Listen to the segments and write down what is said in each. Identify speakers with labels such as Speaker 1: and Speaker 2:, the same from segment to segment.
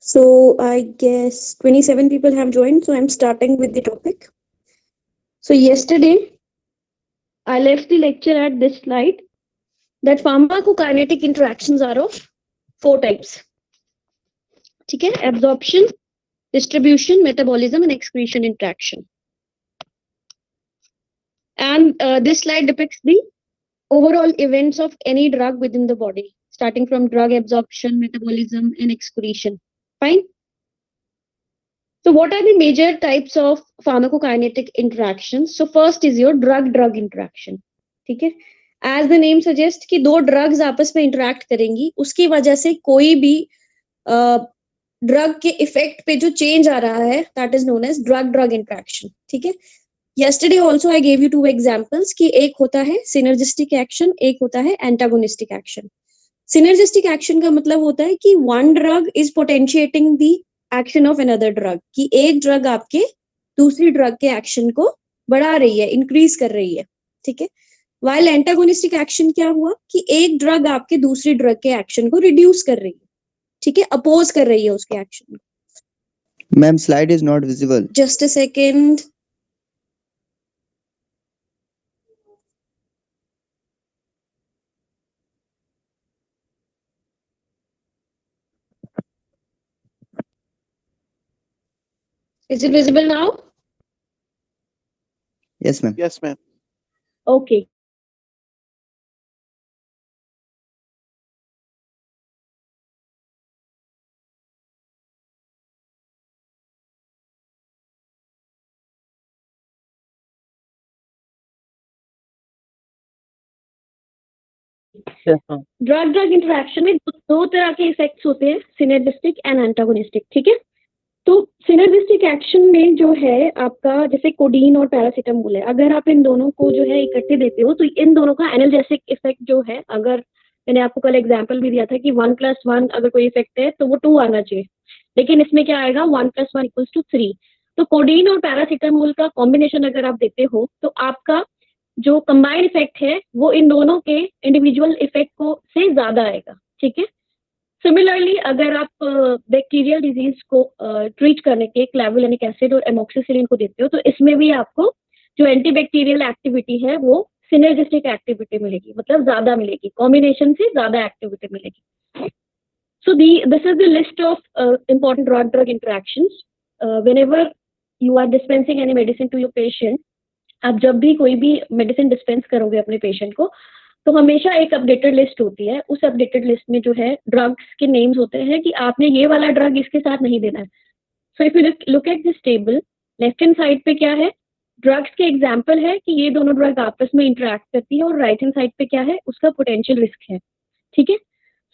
Speaker 1: So I guess 27 people have joined, so I'm starting with the topic. So yesterday I left the lecture at this slide that pharmacokinetic interactions are of four types. Okay, absorption, distribution, metabolism, and excretion interaction. And this slide depicts the overall events of any drug within the body, starting from drug absorption, metabolism, and excretion. Fine. So what are the major types of pharmacokinetic interactions? So first is your drug-drug interaction. ठीक है? As the name suggests कि दो drugs आपस में interact करेंगी, उसकी वजह से कोई भी ड्रग के इफेक्ट पे जो चेंज आ रहा है, that is known as drug-drug interaction. ठीक है? Yesterday also I gave you two examples कि एक होता है synergistic action, एक होता है antagonistic action. Synergistic action का मतलब होता है कि one drug is potentiating the action of another drug, कि एक ड्रग आपके दूसरी ड्रग के एक्शन को बढ़ा रही है, इंक्रीज कर रही है. ठीक है? While antagonistic action क्या हुआ कि एक ड्रग आपके दूसरी ड्रग के एक्शन को रिड्यूस कर रही है. ठीक है? अपोज कर रही है उसके एक्शन को.
Speaker 2: Ma'am, slide is not visible.
Speaker 1: Just a second. Is it visible now?
Speaker 2: Yes, ma'am.
Speaker 3: Yes, ma'am.
Speaker 1: Okay. Drug drug interaction में दो तरह के इफेक्ट्स होते हैं, सिनर्जिस्टिक एंड एंटागोनिस्टिक. ठीक है? तो सिनर्जिस्टिक एक्शन में जो है आपका जैसे कोडीन और पैरासीटामोल है, अगर आप इन दोनों को जो है इकट्ठे देते हो तो इन दोनों का एनाल्जेसिक इफेक्ट जो है, अगर मैंने आपको कल एग्जांपल भी दिया था कि 1+1 अगर कोई इफेक्ट है तो वो 2 आना चाहिए, लेकिन इसमें क्या आएगा 1+1 = 3. तो कोडीन और पैरासीटामोल का कॉम्बिनेशन अगर आप देते हो तो आपका जो कंबाइंड इफेक्ट है वो इन दोनों के इंडिविजुअल इफेक्ट को से ज्यादा आएगा. ठीक है? सिमिलरली अगर आप बैक्टीरियल डिजीज को ट्रीट करने के क्लेवुलिनिक एसिड और एमोक्सिसिलिन को देते हो तो इसमें भी आपको जो एंटीबैक्टीरियल एक्टिविटी है वो सिनर्जिस्टिक एक्टिविटी मिलेगी, मतलब ज्यादा मिलेगी, कॉम्बिनेशन से ज्यादा एक्टिविटी मिलेगी. So this is the list of important drug-drug interactions. Whenever you are dispensing any medicine to your patient, आप जब भी कोई भी मेडिसिन डिस्पेंस करोगे अपने पेशेंट को तो हमेशा एक अपडेटेड लिस्ट होती है. उस अपडेटेड लिस्ट में जो है ड्रग्स के नेम्स होते हैं कि आपने ये वाला ड्रग इसके साथ नहीं देना है. So if you look at this table, left hand side पे क्या है, ड्रग्स के एग्जांपल है कि ये दोनों ड्रग आपस में इंटरेक्ट करती है, और राइट हैंड साइड पे क्या है, उसका पोटेंशियल रिस्क है. ठीक है?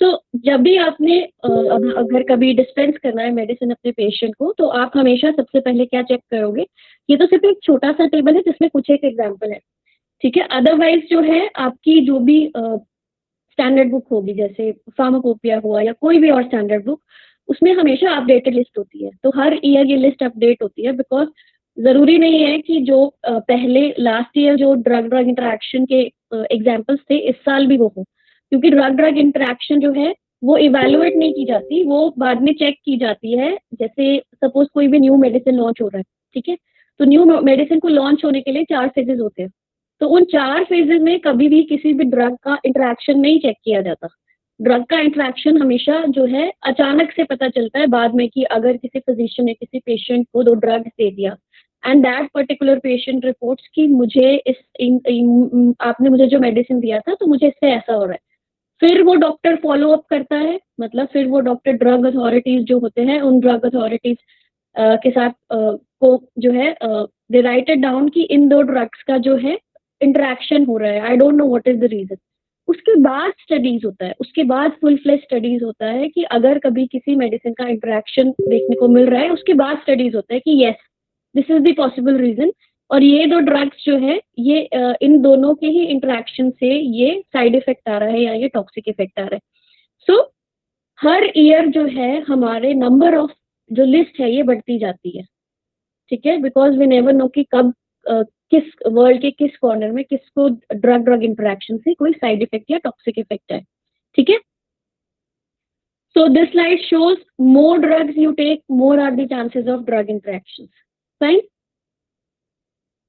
Speaker 1: तो जब भी आपने अगर कभी डिस्पेंस करना है मेडिसिन अपने पेशेंट को तो आप हमेशा सबसे पहले क्या चेक करोगे, ये तो सिर्फ एक छोटा सा टेबल है जिसमें कुछ एक एग्जांपल है. ठीक है? अदरवाइज जो है आपकी जो भी स्टैंडर्ड बुक होगी, जैसे फार्माकोपिया हुआ या कोई भी और स्टैंडर्ड बुक, उसमें हमेशा अपडेटेड लिस्ट होती है. तो हर ईयर ये लिस्ट अपडेट होती है, बिकॉज जरूरी नहीं है कि जो पहले लास्ट ईयर जो ड्रग ड्रग इंटरेक्शन के एग्जाम्पल्स थे इस साल भी वो हो, क्योंकि ड्रग ड्रग इंटरेक्शन जो है वो इवेलुएट नहीं की जाती, वो बाद में चेक की जाती है. जैसे सपोज कोई भी न्यू मेडिसिन लॉन्च हो रहा है, ठीक है, तो न्यू मेडिसिन को लॉन्च होने के लिए 4 फेजेस होते हैं. तो उन 4 फेजेस में कभी भी किसी भी ड्रग का इंटरेक्शन नहीं चेक किया जाता. ड्रग का इंटरेक्शन हमेशा जो है अचानक से पता चलता है बाद में, कि अगर किसी फिजिशियन ने किसी पेशेंट को 2 ड्रग्स दे दिया and that particular patient reports कि मुझे आपने मुझे जो मेडिसिन दिया था तो मुझे इससे ऐसा हो रहा है. फिर वो डॉक्टर फॉलो अप करता है, मतलब फिर वो डॉक्टर ड्रग अथॉरिटीज जो होते हैं उन ड्रग अथॉरिटीज के साथ को जो है दे राइट इट डाउन कि इन 2 ड्रग्स का जो है इंटरेक्शन हो रहा है, I don't know what is the reason. उसके बाद स्टडीज होता है, उसके बाद फुल फ्लेज स्टडीज होता है कि अगर कभी किसी मेडिसिन का इंटरेक्शन देखने को मिल रहा है, उसके बाद स्टडीज होता है कि yes this is the possible reason, और ये 2 ड्रग्स जो है ये इन दोनों के ही इंटरेक्शन से ये साइड इफेक्ट आ रहा है या ये टॉक्सिक इफेक्ट आ रहा है. सो हर ईयर जो है हमारे नंबर ऑफ जो लिस्ट है ये बढ़ती जाती है. ठीक है? बिकॉज वी नेवर नो कि कब किस वर्ल्ड के किस कॉर्नर में किसको ड्रग ड्रग इंटरेक्शन से कोई साइड इफेक्ट या टॉक्सिक इफेक्ट है. ठीक है? So this slide shows more drugs you take, more are the chances of drug interactions. Fine.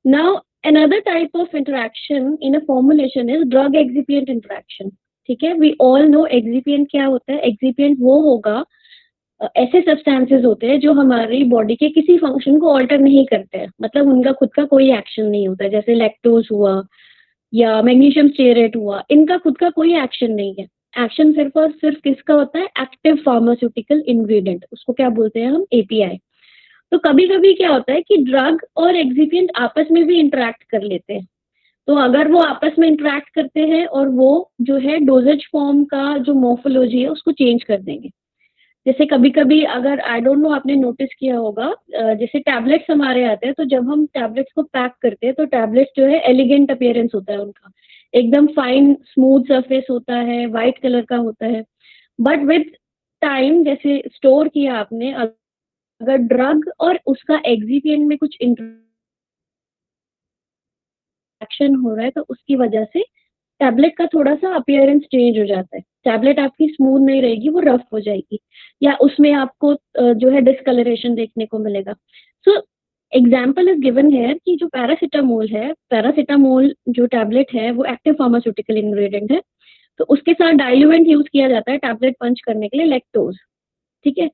Speaker 1: Now another type of interaction in a formulation is drug excipient interaction. ठीक है, we all know excipient क्या होता है. Excipient वो होगा ऐसे substances होते हैं जो हमारी बॉडी के किसी फंक्शन को ऑल्टर नहीं करते हैं, मतलब उनका खुद का कोई एक्शन नहीं होता है, जैसे लैक्टोज हुआ या मैग्नीशियम स्टेरेट हुआ, इनका खुद का कोई एक्शन नहीं है. एक्शन सिर्फ और सिर्फ किसका होता है? एक्टिव फार्मास्यूटिकल इंग्रेडिएंट, उसको क्या बोलते हैं हम? एपीआई. तो कभी कभी क्या होता है कि ड्रग और एक्सिपिएंट आपस में भी इंटरेक्ट कर लेते हैं. तो अगर वो आपस में इंटरेक्ट करते हैं और वो जो है डोजेज फॉर्म का जो मॉर्फोलॉजी है उसको चेंज कर देंगे. जैसे कभी कभी अगर आई डोंट नो आपने नोटिस किया होगा, जैसे टैबलेट्स हमारे आते हैं तो जब हम टैबलेट्स को पैक करते हैं तो टैबलेट्स जो है एलिगेंट अपीयरेंस होता है उनका, एकदम फाइन स्मूथ सरफेस होता है, वाइट कलर का होता है. बट विद टाइम जैसे स्टोर किया आपने, अगर ड्रग और उसका एक्सिपिएंट में कुछ इंटरेक्शन हो रहा है तो उसकी वजह से टैबलेट का थोड़ा सा अपीयरेंस चेंज हो जाता है. टैबलेट आपकी स्मूथ नहीं रहेगी, वो रफ हो जाएगी, या उसमें आपको जो है डिस्कलरेशन देखने को मिलेगा. So example is given here कि जो पैरासिटामोल है, पैरासिटामोल जो टैबलेट है वो एक्टिव फार्मास्यूटिकल इंग्रेडिएंट है. तो उसके साथ डाइल्यूएंट यूज किया जाता है टैबलेट पंच करने के लिए, लैक्टोज. ठीक है,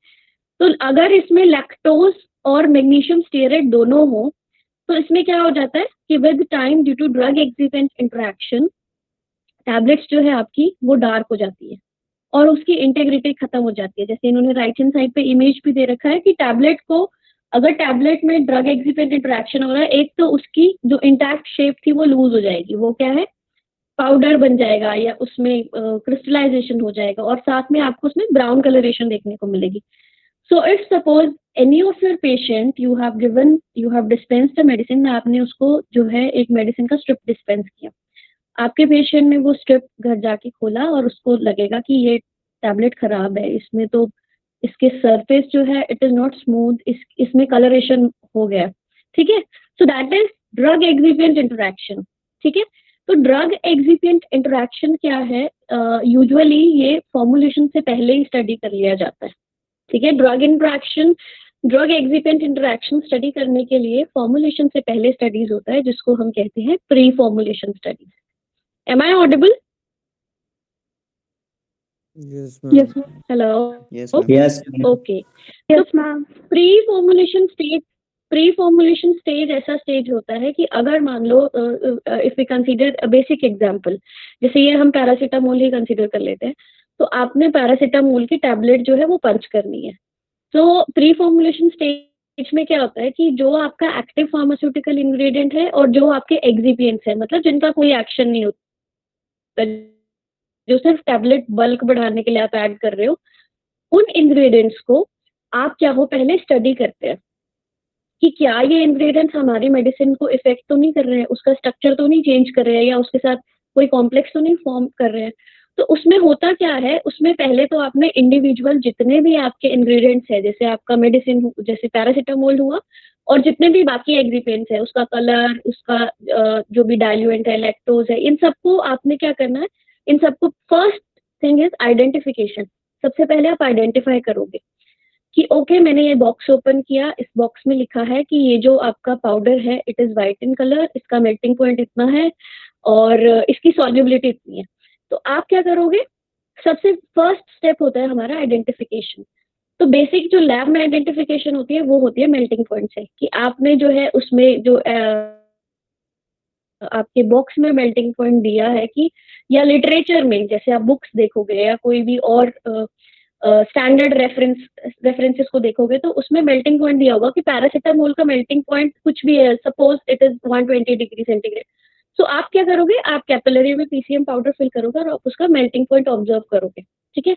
Speaker 1: तो अगर इसमें लैक्टोज और मैग्नीशियम स्टेरेट दोनों हो तो इसमें क्या हो जाता है कि with time due to drug excipient interaction tablets जो है आपकी वो डार्क हो जाती है और उसकी इंटेग्रिटी खत्म हो जाती है. जैसे इन्होंने राइट हैंड साइड पे इमेज भी दे रखा है कि टैबलेट को अगर टैबलेट में ड्रग एक्सिपिएंट इंटरेक्शन हो रहा है, एक तो उसकी जो इंटैक्ट शेप थी वो लूज हो जाएगी, वो क्या है, पाउडर बन जाएगा या उसमें क्रिस्टलाइजेशन हो जाएगा, और साथ में आपको उसमें ब्राउन कलरेशन देखने को मिलेगी. So if suppose any of your patient you have dispensed a medicine, आपने उसको जो है एक मेडिसिन का स्ट्रिप डिस्पेंस किया, आपके पेशेंट ने वो स्ट्रिप घर जाके खोला और उसको लगेगा कि ये टैबलेट खराब है, इसमें तो इसके सरफेस जो है इट इज नॉट स्मूथ, इसमें कलरेशन हो गया. ठीक है, so that is drug excipient interaction. ठीक है, तो ड्रग एक्सिपिएंट इंटरेक्शन क्या है? यूजुअली ये फॉर्मुलेशन से पहले ही स्टडी कर लिया जाता है. ठीक है, ड्रग एक्सिपिएंट इंटरेक्शन स्टडी करने के लिए फॉर्मुलेशन से पहले स्टडीज होता है जिसको हम कहते हैं pre formulation studies. Am I audible?
Speaker 2: Yes,
Speaker 1: Yes,
Speaker 2: ma'am.
Speaker 1: ma'am. Hello.
Speaker 2: Yes, ma'am.
Speaker 3: Yes, ma'am.
Speaker 1: Okay.
Speaker 4: Yes, ma'am.
Speaker 1: Pre formulation stage ऐसा स्टेज होता है कि अगर मान लो if we consider basic example, जैसे ये हम पैरासीटामोल ही कंसीडर कर लेते हैं, तो आपने पैरासीटामोल की टैबलेट जो है वो पंच करनी है. तो प्री फॉर्मुलेशन स्टेज में क्या होता है कि जो आपका एक्टिव फार्मास्यूटिकल इंग्रेडिएंट है और जो आपके एक्सिपिएंट्स है, मतलब जिनका कोई एक्शन नहीं होता, जो सिर्फ टैबलेट बल्क बढ़ाने के लिए आप ऐड कर रहे हो, उन इंग्रेडिएंट्स को आप क्या हो पहले स्टडी करते हैं कि क्या ये इंग्रेडिएंट्स हमारी मेडिसिन को इफेक्ट तो नहीं कर रहे हैं, उसका स्ट्रक्चर तो नहीं चेंज कर रहे हैं, या उसके साथ कोई कॉम्प्लेक्स तो नहीं फॉर्म कर रहे हैं. तो उसमें होता क्या है, उसमें पहले तो आपने इंडिविजुअल जितने भी आपके इंग्रेडिएंट्स है, जैसे आपका मेडिसिन जैसे पैरासिटामोल हुआ और जितने भी बाकी एक्सिपिएंट्स है, उसका कलर, उसका जो भी डाइल्यूएंट है, लैक्टोज है, इन सबको आपने क्या करना है, इन सबको फर्स्ट थिंग इज आइडेंटिफिकेशन. सबसे पहले आप आइडेंटिफाई करोगे कि ओके मैंने ये बॉक्स ओपन किया, इस बॉक्स में लिखा है कि ये जो आपका पाउडर है it is white in colour, इसका मेल्टिंग पॉइंट इतना है और इसकी सॉल्युबिलिटी इतनी है. तो आप क्या करोगे, सबसे फर्स्ट स्टेप होता है हमारा आइडेंटिफिकेशन. तो बेसिक जो लैब में आइडेंटिफिकेशन होती है वो होती है मेल्टिंग पॉइंट से, कि आपने जो है उसमें जो आपके बॉक्स में मेल्टिंग पॉइंट दिया है कि, या लिटरेचर में जैसे आप बुक्स देखोगे या कोई भी और स्टैंडर्ड रेफरेंसेस को देखोगे तो उसमें मेल्टिंग पॉइंट दिया होगा कि पैरासिटामोल का मेल्टिंग पॉइंट कुछ भी है, suppose it is 120 degree centigrade. So आप क्या करोगे, आप कैपिलरी में पीसीएम पाउडर फिल करोगे और आप उसका मेल्टिंग पॉइंट ऑब्जर्व करोगे. ठीक है,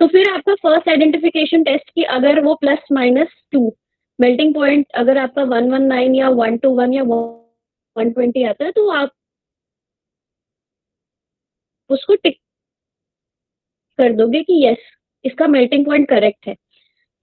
Speaker 1: तो फिर आपका फर्स्ट आइडेंटिफिकेशन टेस्ट कि अगर वो +-2 मेल्टिंग पॉइंट अगर आपका 119 या 121 या 120 आता है तो आप उसको टिक कर दोगे कि यस इसका मेल्टिंग पॉइंट करेक्ट है.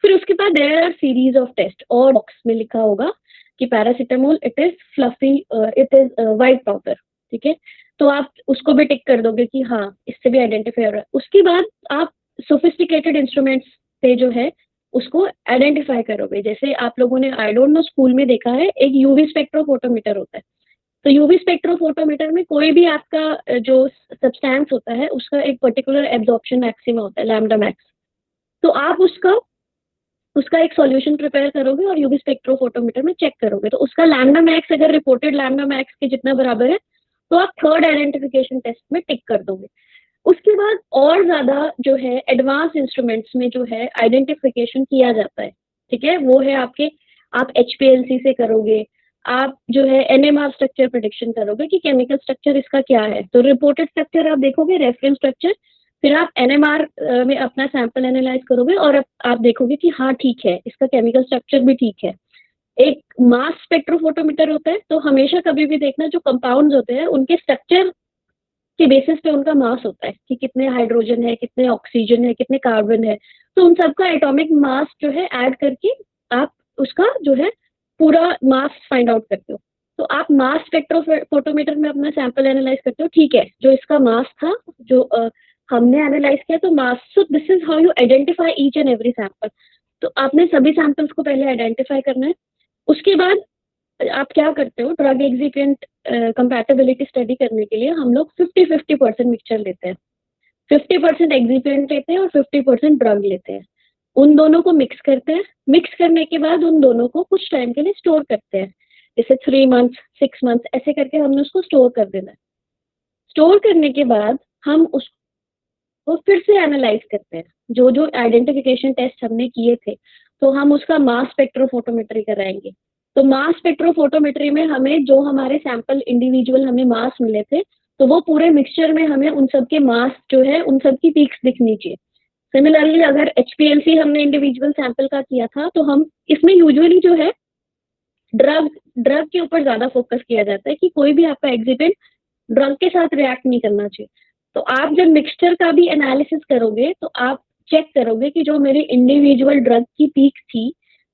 Speaker 1: फिर उसके बाद there are series of test, और बॉक्स में लिखा होगा कि paracetamol it is fluffy, it is white powder. ठीक है, तो आप उसको भी टिक कर दोगे कि हाँ इससे भी आइडेंटिफाई हो रहा है. उसके बाद आप सोफिस्टिकेटेड इंस्ट्रूमेंट्स से जो है उसको आइडेंटिफाई करोगे। जैसे आप लोगों ने आई डोंट नो स्कूल में देखा है, एक यूवी स्पेक्ट्रोफोटोमीटर होता है। तो यूवी स्पेक्ट्रोफोटोमीटर में कोई भी आपका जो सब्सटेंस होता है उसका एक पर्टिकुलर एब्जॉर्प्शन मैक्सिमा होता है, लैम्डा मैक्स। तो आप उसका उसका एक सॉल्यूशन प्रिपेयर करोगे और यूवी स्पेक्ट्रोफोटोमीटर में चेक करोगे, तो उसका लैम्डा मैक्स अगर रिपोर्टेड लैम्डा मैक्स के जितना बराबर है तो आप थर्ड आइडेंटिफिकेशन टेस्ट में टिक कर दोगे। उसके बाद और ज्यादा जो है एडवांस इंस्ट्रूमेंट्स में जो है आइडेंटिफिकेशन किया जाता है, ठीक है। वो है आपके, आप एचपीएलसी से करोगे, आप जो है एनएमआर स्ट्रक्चर प्रिडिक्शन करोगे कि केमिकल स्ट्रक्चर इसका क्या है। तो रिपोर्टेड स्ट्रक्चर आप देखोगे, रेफरेंस स्ट्रक्चर, फिर आप एनएमआर में अपना सैंपल एनालाइज करोगे और आप देखोगे कि हाँ ठीक है, इसका केमिकल स्ट्रक्चर भी ठीक है। एक मास स्पेक्ट्रोफोटोमीटर होता है, तो हमेशा कभी भी देखना जो कंपाउंड्स होते हैं उनके स्ट्रक्चर के बेसिस पे उनका मास होता है कि कितने हाइड्रोजन है, कितने ऑक्सीजन है, कितने कार्बन है। तो उन सबका एटॉमिक मास जो है ऐड करके आप उसका जो है पूरा मास फाइंड आउट करते हो। तो आप मास स्पेक्ट्रोफोटोमीटर में अपना सैंपल एनालाइज करते हो, ठीक है, जो इसका मास था, जो हमने एनालाइज किया तो mass. So this is how you identify each and every sample. तो आपने सभी सैंपल्स को पहले आइडेंटिफाई करना है। उसके बाद आप क्या करते हो, ड्रग एग्जीपिएंट कंपैटिबिलिटी स्टडी करने के लिए हम लोग 50-50% मिक्सचर लेते हैं। 50% एग्जीपिएंट लेते हैं और 50% ड्रग लेते हैं। उन दोनों को मिक्स करते हैं। मिक्स करने के बाद उन दोनों को कुछ टाइम के लिए स्टोर करते हैं, जैसे 3 मंथ्स 6 मंथ्स ऐसे करके हमने उसको स्टोर कर देना है। स्टोर करने के बाद हम उसको फिर से एनालाइज करते हैं, जो जो आइडेंटिफिकेशन टेस्ट हमने किए थे, तो हम उसका मास स्पेक्ट्रोफोटोमेट्री कराएंगे। तो मास स्पेक्ट्रोफोटोमेट्री में हमें जो हमारे सैंपल इंडिविजुअल हमें मास मिले थे, तो वो पूरे मिक्सचर में हमें उन सब के मास जो है उन सब की पीक्स दिखनी चाहिए। सिमिलरली अगर एचपीएलसी हमने इंडिविजुअल सैंपल का किया था, तो हम इसमें यूजुअली जो है ड्रग ड्रग के ऊपर ज्यादा फोकस किया जाता है कि कोई भी आपका एग्जिबिट ड्रग के साथ रिएक्ट नहीं करना चाहिए। तो आप जब मिक्सचर का भी एनालिसिस करोगे तो आप चेक करोगे कि जो मेरी इंडिविजुअल ड्रग की पीक थी,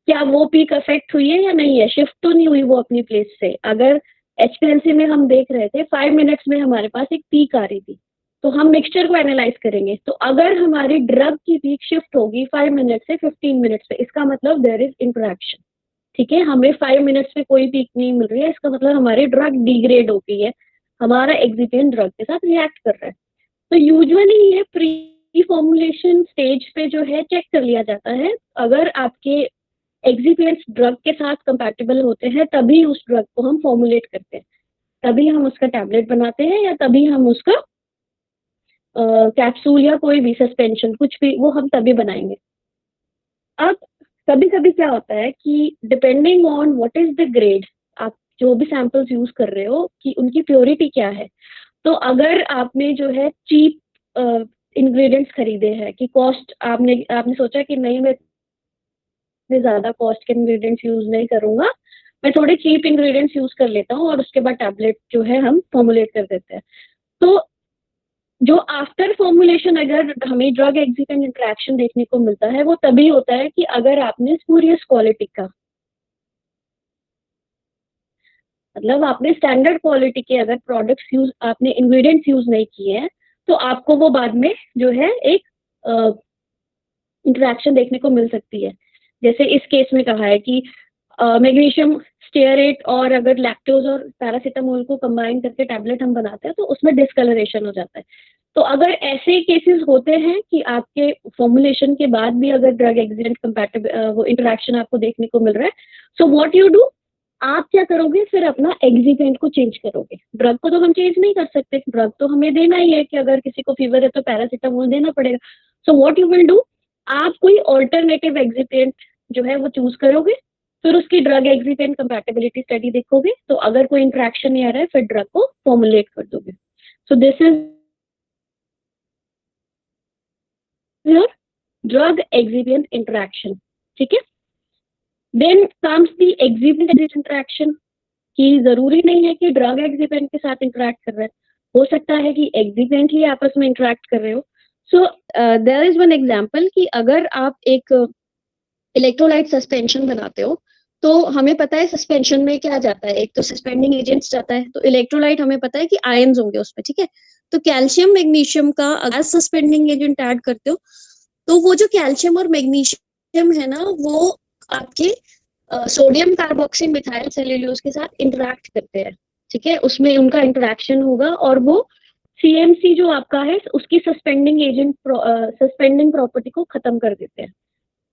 Speaker 1: क्या वो पीक अफेक्ट हुई है या नहीं है, शिफ्ट तो नहीं हुई वो अपनी प्लेस से। अगर एचपीएलसी में हम देख रहे थे 5 मिनट्स में हमारे पास एक पीक आ रही थी, तो हम मिक्सचर को एनालाइज करेंगे। तो अगर हमारी ड्रग की पीक शिफ्ट होगी 5 मिनट से 15 मिनट्स पे, इसका मतलब देयर इज इंटरेक्शन, ठीक है। हमें 5 मिनट्स में कोई पीक नहीं मिल रही है, इसका मतलब हमारी ड्रग डिग्रेड हो गई है, हमारा एग्जिपिएंट ड्रग के साथ रिएक्ट कर रहा है। तो यूजुअली ये प्री फॉर्मुलेशन स्टेज पे जो है चेक कर लिया जाता है। अगर आपके एग्जिपिएंट्स ड्रग के साथ कंपैटिबल होते हैं तभी उस ड्रग को हम फॉर्मुलेट करते हैं, तभी हम उसका टैबलेट बनाते हैं, या तभी हम उसका कैप्सूल या कोई भी सस्पेंशन कुछ भी वो हम तभी बनाएंगे। अब कभी कभी क्या होता है कि depending on what is the grade, आप जो भी सैंपल्स यूज कर रहे हो कि उनकी प्योरिटी क्या है। तो अगर आपने जो है चीप इंग्रेडिएंट्स खरीदे हैं कि कॉस्ट आपने आपने सोचा कि नहीं मैं इतने ज्यादा कॉस्ट के इंग्रेडिएंट्स यूज नहीं करूंगा, मैं थोड़े चीप इंग्रेडिएंट्स यूज कर लेता हूँ और उसके बाद टैबलेट जो है हम फॉर्मुलेट कर देते हैं। तो जो आफ्टर फॉर्मुलेशन अगर हमें ड्रग एग्जिपिएंट इंटरेक्शन देखने को मिलता है वो तभी होता है कि अगर आपने स्पूरियस क्वालिटी का, मतलब आपने स्टैंडर्ड क्वालिटी के अगर प्रोडक्ट्स यूज, आपने इंग्रेडिएंट्स यूज नहीं किए हैं, तो आपको वो बाद में जो है एक इंटरेक्शन देखने को मिल सकती है। जैसे इस केस में कहा है कि मैग्नीशियम स्टेयरेट और अगर लैक्टोज और पैरासीटामोल को कंबाइन करके टैबलेट हम बनाते हैं तो उसमें डिस्कलरेशन हो जाता है। तो अगर ऐसे केसेस होते हैं कि आपके फॉर्मुलेशन के बाद भी अगर ड्रग एग्जिडेंट कंपैटिबल वो इंटरेक्शन आपको देखने को मिल रहा है, सो व्हाट यू डू, आप क्या करोगे, फिर अपना एग्जीपेंट को चेंज करोगे। ड्रग को तो हम चेंज नहीं कर सकते, ड्रग तो हमें देना ही है कि अगर किसी को फीवर है तो पैरासीटामोल देना पड़ेगा। So what you will do, आप कोई ऑल्टरनेटिव एग्जीपेंट जो है वो चूज करोगे, फिर उसकी ड्रग एग्जीपेंट कंपैटिबिलिटी स्टडी देखोगे, तो अगर कोई इंटरेक्शन नहीं आ रहा है फिर ड्रग को फॉर्मुलेट कर दोगे। So this is your drug excipient interaction, ठीक है। Then comes the excipient interaction, कि जरूरी नहीं है कि ड्रग एग्जीपेंट के साथ इंटरेक्ट कर रहे हैं, हो सकता है कि एग्जीपेंट ही आपस में इंटरेक्ट कर रहे हो। So there is one example कि अगर आप एक इलेक्ट्रोलाइट सस्पेंशन बनाते हो, तो हमें पता है सस्पेंशन में क्या जाता है, एक तो सस्पेंडिंग एजेंट्स जाता है, तो इलेक्ट्रोलाइट हमें पता है कि आयंस होंगे उसमें, ठीक है। तो कैल्शियम मैग्नीशियम का अगर सस्पेंडिंग एजेंट ऐड करते हो तो वो जो कैल्शियम और मैग्नीशियम है ना, वो आपके सोडियम कार्बोक्सी मिथाइल सेल्यूलोज के साथ इंटरेक्ट करते हैं, ठीक है, उसमें उनका इंटरेक्शन होगा और वो CMC जो आपका है उसकी सस्पेंडिंग प्रॉपर्टी को खत्म कर देते हैं।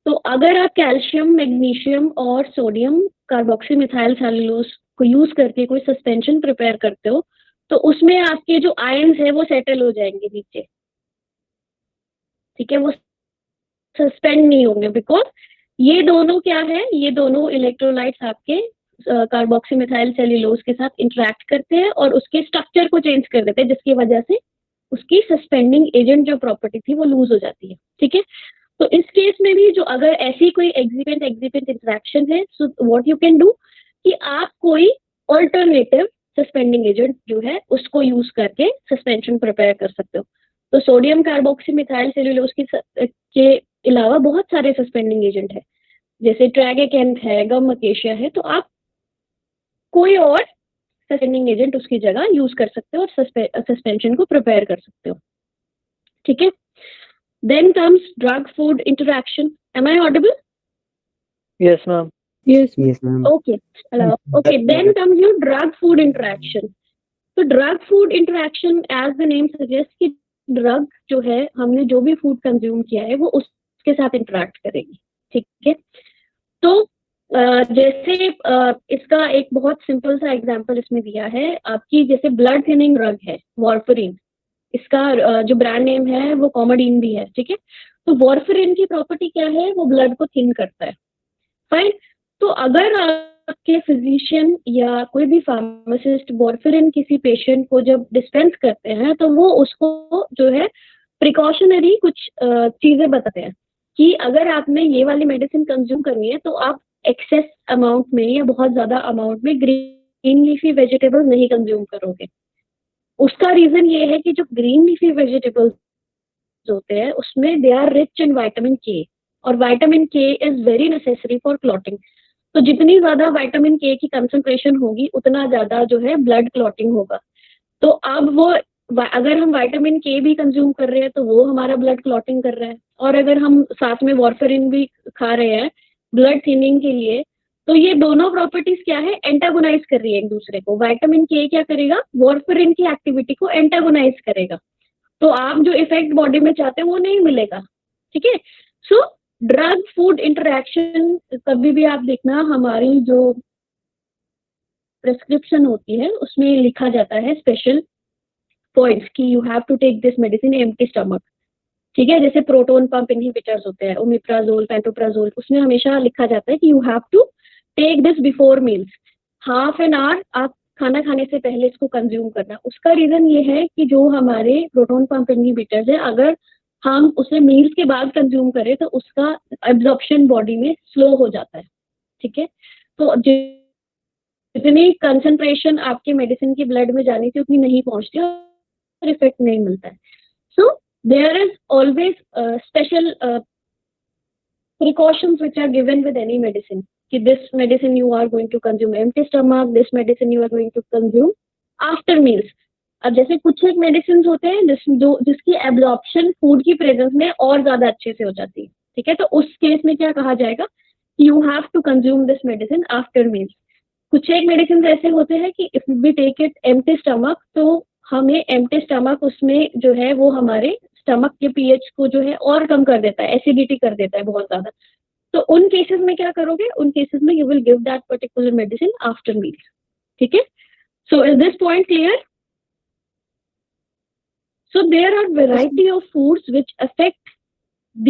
Speaker 1: तो अगर आप कैल्शियम, मैग्नीशियम और सोडियम कार्बोक्सी मिथाइल सेल्यूलोज को यूज करके कोई सस्पेंशन प्रिपेयर करते हो, तो उसमें आपके जो आयंस है वो सेटल हो जाएंगे नीचे, ठीक है, वो सस्पेंड नहीं होंगे, बिकॉज ये दोनों क्या है, ये दोनों इलेक्ट्रोलाइट्स आपके कार्बोक्सी मिथाइल सेल्यूलोज के साथ इंटरेक्ट करते हैं और उसके स्ट्रक्चर को चेंज कर देते हैं, जिसकी वजह से उसकी सस्पेंडिंग एजेंट जो प्रॉपर्टी थी वो लूज हो जाती है, ठीक है। तो इस केस में भी जो अगर ऐसी कोई एग्जिपेंट इंटरेक्शन है, so what you can do कि आप कोई ऑल्टरनेटिव सस्पेंडिंग एजेंट जो है उसको यूज करके सस्पेंशन प्रिपेयर कर सकते हो। तो सोडियम कार्बोक्सी मिथाइल सेल्यूलोज के अलावा बहुत सारे सस्पेंडिंग एजेंट है, जैसे ट्रैगेकेंट है, गम अकेशिया है, तो आप कोई और सस्पेंडिंग एजेंट उसकी जगह यूज कर सकते हो और सस्पेंशन को प्रिपेयर कर सकते हो, ठीक है। Then comes drug food interaction. Am I audible?
Speaker 2: Yes, ma'am.
Speaker 3: Yes.
Speaker 2: Yes, ma'am.
Speaker 1: Okay. Hello. Okay. Then comes your drug food interaction. So drug food interaction, as the name suggests, कि drug जो है, हमने जो भी food consume किया है वो उसके साथ interact करेगी, ठीक है। तो जैसे इसका एक बहुत सिंपल सा एग्जांपल इसमें दिया है, आपकी जैसे ब्लड थिनिंग ड्रग है वॉर्फरिन, इसका जो ब्रांड नेम है वो कॉमोडीन भी है, ठीक है। तो वॉर्फरिन की प्रॉपर्टी क्या है, वो ब्लड को थिन करता है, फाइन। तो अगर आपके फिजिशियन या कोई भी फार्मासिस्ट वॉर्फरिन किसी पेशेंट को जब डिस्पेंस करते हैं, तो वो उसको जो है प्रिकॉशनरी कुछ चीजें बताते हैं कि अगर आपने ये वाली मेडिसिन कंज्यूम करनी है तो आप एक्सेस अमाउंट में या बहुत ज्यादा अमाउंट में ग्रीन लीफी वेजिटेबल नहीं कंज्यूम करोगे। उसका रीजन ये है कि जो ग्रीन लीफी वेजिटेबल्स होते हैं उसमें they are rich in vitamin K, और vitamin K is very necessary for clotting. तो जितनी ज्यादा विटामिन के की कंसंट्रेशन होगी उतना ज्यादा जो है ब्लड क्लॉटिंग होगा। तो अब वो अगर हम विटामिन के भी कंज्यूम कर रहे हैं तो वो हमारा ब्लड क्लॉटिंग कर रहा है, और अगर हम साथ में वॉर्फरिन भी खा रहे हैं ब्लड थिनिंग के लिए, तो ये दोनों प्रॉपर्टीज क्या है, एंटागोनाइज कर रही है एक दूसरे को। विटामिन के क्या करेगा, वॉर्फरिन की एक्टिविटी को एंटागोनाइज करेगा, तो आप जो इफेक्ट बॉडी में चाहते हैं वो नहीं मिलेगा, ठीक है। सो ड्रग फूड इंटरेक्शन कभी भी आप देखना, हमारी जो प्रेस्क्रिप्शन होती है उसमें लिखा जाता है स्पेशल पॉइंट्स कि you have to take this medicine empty stomach, ठीक है। जैसे प्रोटोन पंप इनहिबिटर्स होते हैं, ओमिप्राजोल, पेंटोप्राजोल, उसमें हमेशा लिखा जाता है कि you have to take this before meals, half an hour आप खाना खाने से पहले इसको कंज्यूम करना। उसका रीजन ये है कि जो हमारे प्रोटोन पंप इनहिबिटर्स है, अगर हम उसे मील्स के बाद कंज्यूम करें तो उसका एब्जॉर्प्शन बॉडी में स्लो हो जाता है, ठीक है। तो जितनी कंसंट्रेशन आपके मेडिसिन की ब्लड में जानी थी उतनी नहीं पहुंचती और इफेक्ट नहीं मिलता है। So there is always special precautions which are given with any medicine कि this medicine you are going to consume empty stomach, this medicine you are going to consume after meals। अब जैसे कुछ एक medicine होते हैं जिसकी absorption food की presence में और ज्यादा अच्छे से हो जाती है, ठीक है। तो उस केस में क्या कहा जाएगा, you have to consume this medicine after meals. कुछ एक मेडिसिन ऐसे होते हैं कि if we take it empty stomach, तो हमें एम्प्टी स्टमक उसमें जो है वो हमारे स्टमक के पीएच को जो है और कम कर देता है, एसिडिटी कर देता है बहुत ज्यादा। तो उन केसेस में क्या करोगे, उन केसेस में you will give that particular medicine after meals, ठीक है। So is this point clear? So there are variety of foods which affect the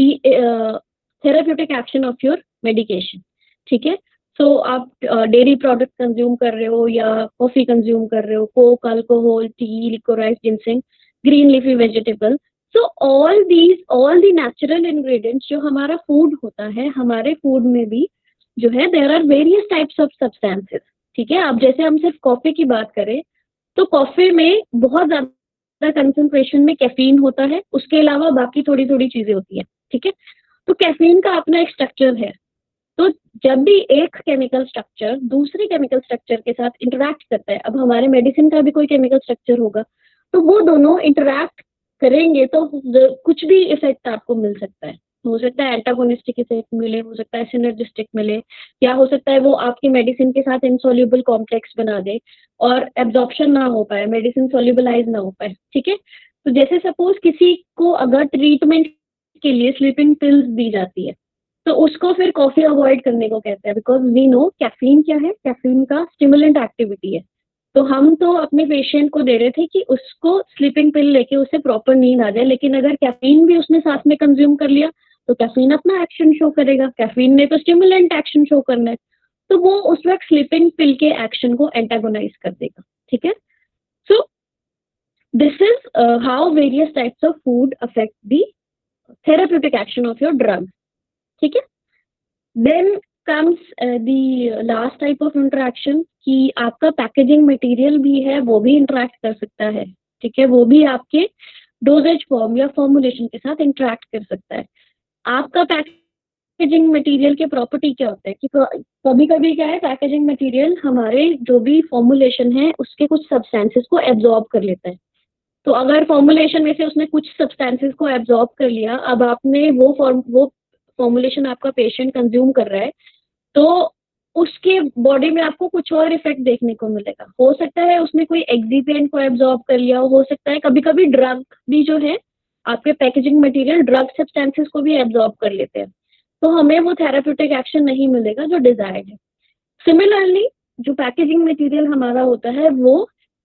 Speaker 1: therapeutic action of your medication, ठीक है। सो आप डेयरी प्रोडक्ट कंज्यूम कर रहे हो या कॉफी कंज्यूम कर रहे हो, Coke, alcohol, T, liquorice, ginseng, green leafy vegetable, so all the natural ingredients जो हमारा फूड होता है, हमारे फूड में भी जो है there are various types of substances, ठीक है। अब जैसे हम सिर्फ कॉफी की बात करें तो कॉफी में बहुत ज्यादा कंसंट्रेशन में कैफीन होता है, उसके अलावा बाकी थोड़ी थोड़ी चीजें होती है, ठीक है। तो कैफीन का अपना एक स्ट्रक्चर है, तो जब भी एक केमिकल स्ट्रक्चर दूसरे केमिकल स्ट्रक्चर के साथ इंटरैक्ट करता है, अब हमारे मेडिसिन का भी कोई केमिकल स्ट्रक्चर होगा, तो वो दोनों इंटरैक्ट करेंगे तो कुछ भी इफेक्ट आपको मिल सकता है, हो सकता है एंटागोनिस्टिक इफेक्ट मिले, हो सकता है सिनर्जिस्टिक मिले, या हो सकता है वो आपकी मेडिसिन के साथ इनसॉल्युबल कॉम्प्लेक्स बना दे और एब्जॉर्प्शन ना हो पाए, मेडिसिन सॉल्युबलाइज ना हो पाए, ठीक है। तो जैसे सपोज किसी को अगर ट्रीटमेंट के लिए स्लीपिंग पिल्स दी जाती है, तो उसको फिर कॉफी अवॉइड करने को कहते हैं, बिकॉज वी नो कैफीन क्या है, कैफीन का स्टिमुलेंट एक्टिविटी है। तो हम तो अपने पेशेंट को दे रहे थे कि उसको स्लीपिंग पिल लेके उसे प्रॉपर नींद आ जाए, लेकिन अगर कैफीन भी उसने साथ में कंज्यूम कर लिया तो कैफीन अपना एक्शन शो करेगा, कैफीन ने तो स्टिमुलेंट एक्शन शो करना है, तो वो उस वक्त स्लीपिंग पिल के एक्शन को एंटागोनाइज कर देगा, ठीक है। So this is how various types of food affect the therapeutic action of your drug, ठीक है। Then comes the last type of interaction कि आपका पैकेजिंग मटेरियल भी है, वो भी इंटरेक्ट कर सकता है, ठीक है, वो भी आपके डोजेज फॉर्म या फॉर्मुलेशन के साथ इंटरेक्ट कर सकता है। आपका पैकेजिंग मटेरियल के प्रॉपर्टी क्या होता है कि कभी कभी क्या है, पैकेजिंग मटेरियल हमारे जो भी फॉर्मुलेशन है उसके कुछ सब्सटेंसेस को एब्जॉर्ब कर लेता है। तो अगर फॉर्मुलेशन में से उसने कुछ सब्सटेंसेस को एब्जॉर्ब कर लिया, अब आपने वो फॉर्मुलेशन आपका पेशेंट कंज्यूम कर रहा है, तो उसके बॉडी में आपको कुछ और इफेक्ट देखने को मिलेगा। हो सकता है उसने कोई एक्सीपिएंट को एब्जॉर्ब कर लिया हो सकता है कभी कभी ड्रग भी जो है, आपके पैकेजिंग मटेरियल ड्रग सब्सटेंसेस को भी एब्जॉर्ब कर लेते हैं, तो हमें वो थेराप्यूटिक एक्शन नहीं मिलेगा जो डिजायर्ड है। सिमिलरली जो पैकेजिंग मटेरियल हमारा होता है वो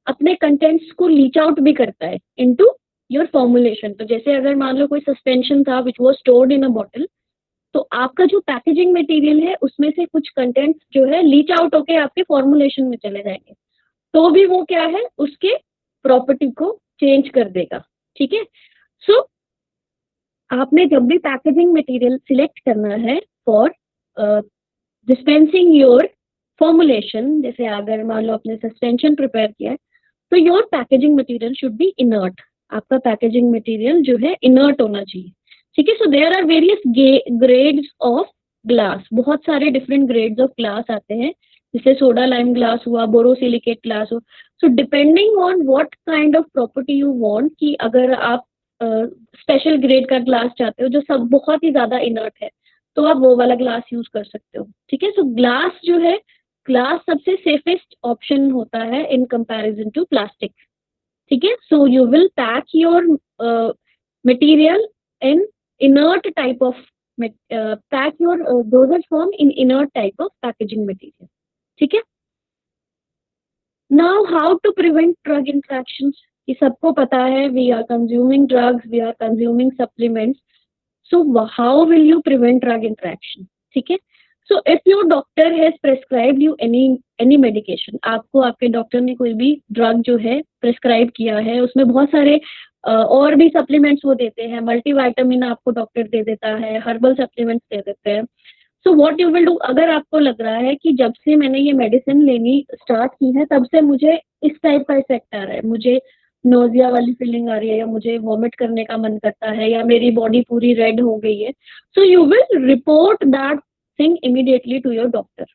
Speaker 1: अपने कंटेंट्स को लीच आउट भी करता है इनटू योर फॉर्मुलेशन। तो जैसे अगर मान लो कोई सस्पेंशन था which was stored in a bottle, तो आपका जो पैकेजिंग मटेरियल है उसमें से कुछ कंटेंट्स जो है लीच आउट होके आपके फॉर्मुलेशन में चले जाएंगे, तो भी वो क्या है, उसके प्रॉपर्टी को चेंज कर देगा, ठीक है। सो आपने जब भी पैकेजिंग मटेरियल सिलेक्ट करना है फॉर डिस्पेंसिंग योर फॉर्मुलेशन, जैसे अगर मान लो आपने सस्पेंशन प्रिपेयर किया है, तो your packaging material should be inert. आपका पैकेजिंग मटेरियल जो है इनर्ट होना चाहिए, ठीक है। So there are various grades of glass, बहुत सारे डिफरेंट ग्रेड्स ऑफ ग्लास आते हैं, जैसे सोडा लाइम ग्लास हुआ, बोरोसिलिकेट ग्लास हो। So depending on what kind of property you want, कि अगर आप स्पेशल ग्रेड का ग्लास चाहते हो जो सब बहुत ही ज्यादा इनर्ट है, तो आप वो वाला ग्लास यूज कर सकते हो, ठीक है। सो ग्लास जो है, ग्लास सबसे सेफेस्ट ऑप्शन होता है इन कंपैरिजन टू प्लास्टिक, ठीक है। So you will pack your material in inert type of pack your dosage form in inert type of packaging material, ठीक है। Now how to prevent drug interactions, ये सबको पता है, we are consuming drugs, we are consuming supplements, so how will you prevent drug interaction, ठीक है। so if your doctor has prescribed you any medication, आपको आपके डॉक्टर ने कोई भी ड्रग जो है प्रेस्क्राइब किया है, उसमें बहुत सारे और भी सप्लीमेंट्स वो देते हैं, मल्टीविटामिन आपको डॉक्टर दे देता है, हर्बल सप्लीमेंट्स दे देते हैं। So what you will do, अगर आपको लग रहा है कि जब से मैंने ये मेडिसिन लेनी स्टार्ट की है तब से मुझे इस टाइप का इफेक्ट आ रहा है, मुझे नोजिया वाली फीलिंग आ रही है, या मुझे वॉमिट करने का मन करता है, या मेरी बॉडी पूरी रेड हो गई है, so you will report that thing immediately to your doctor.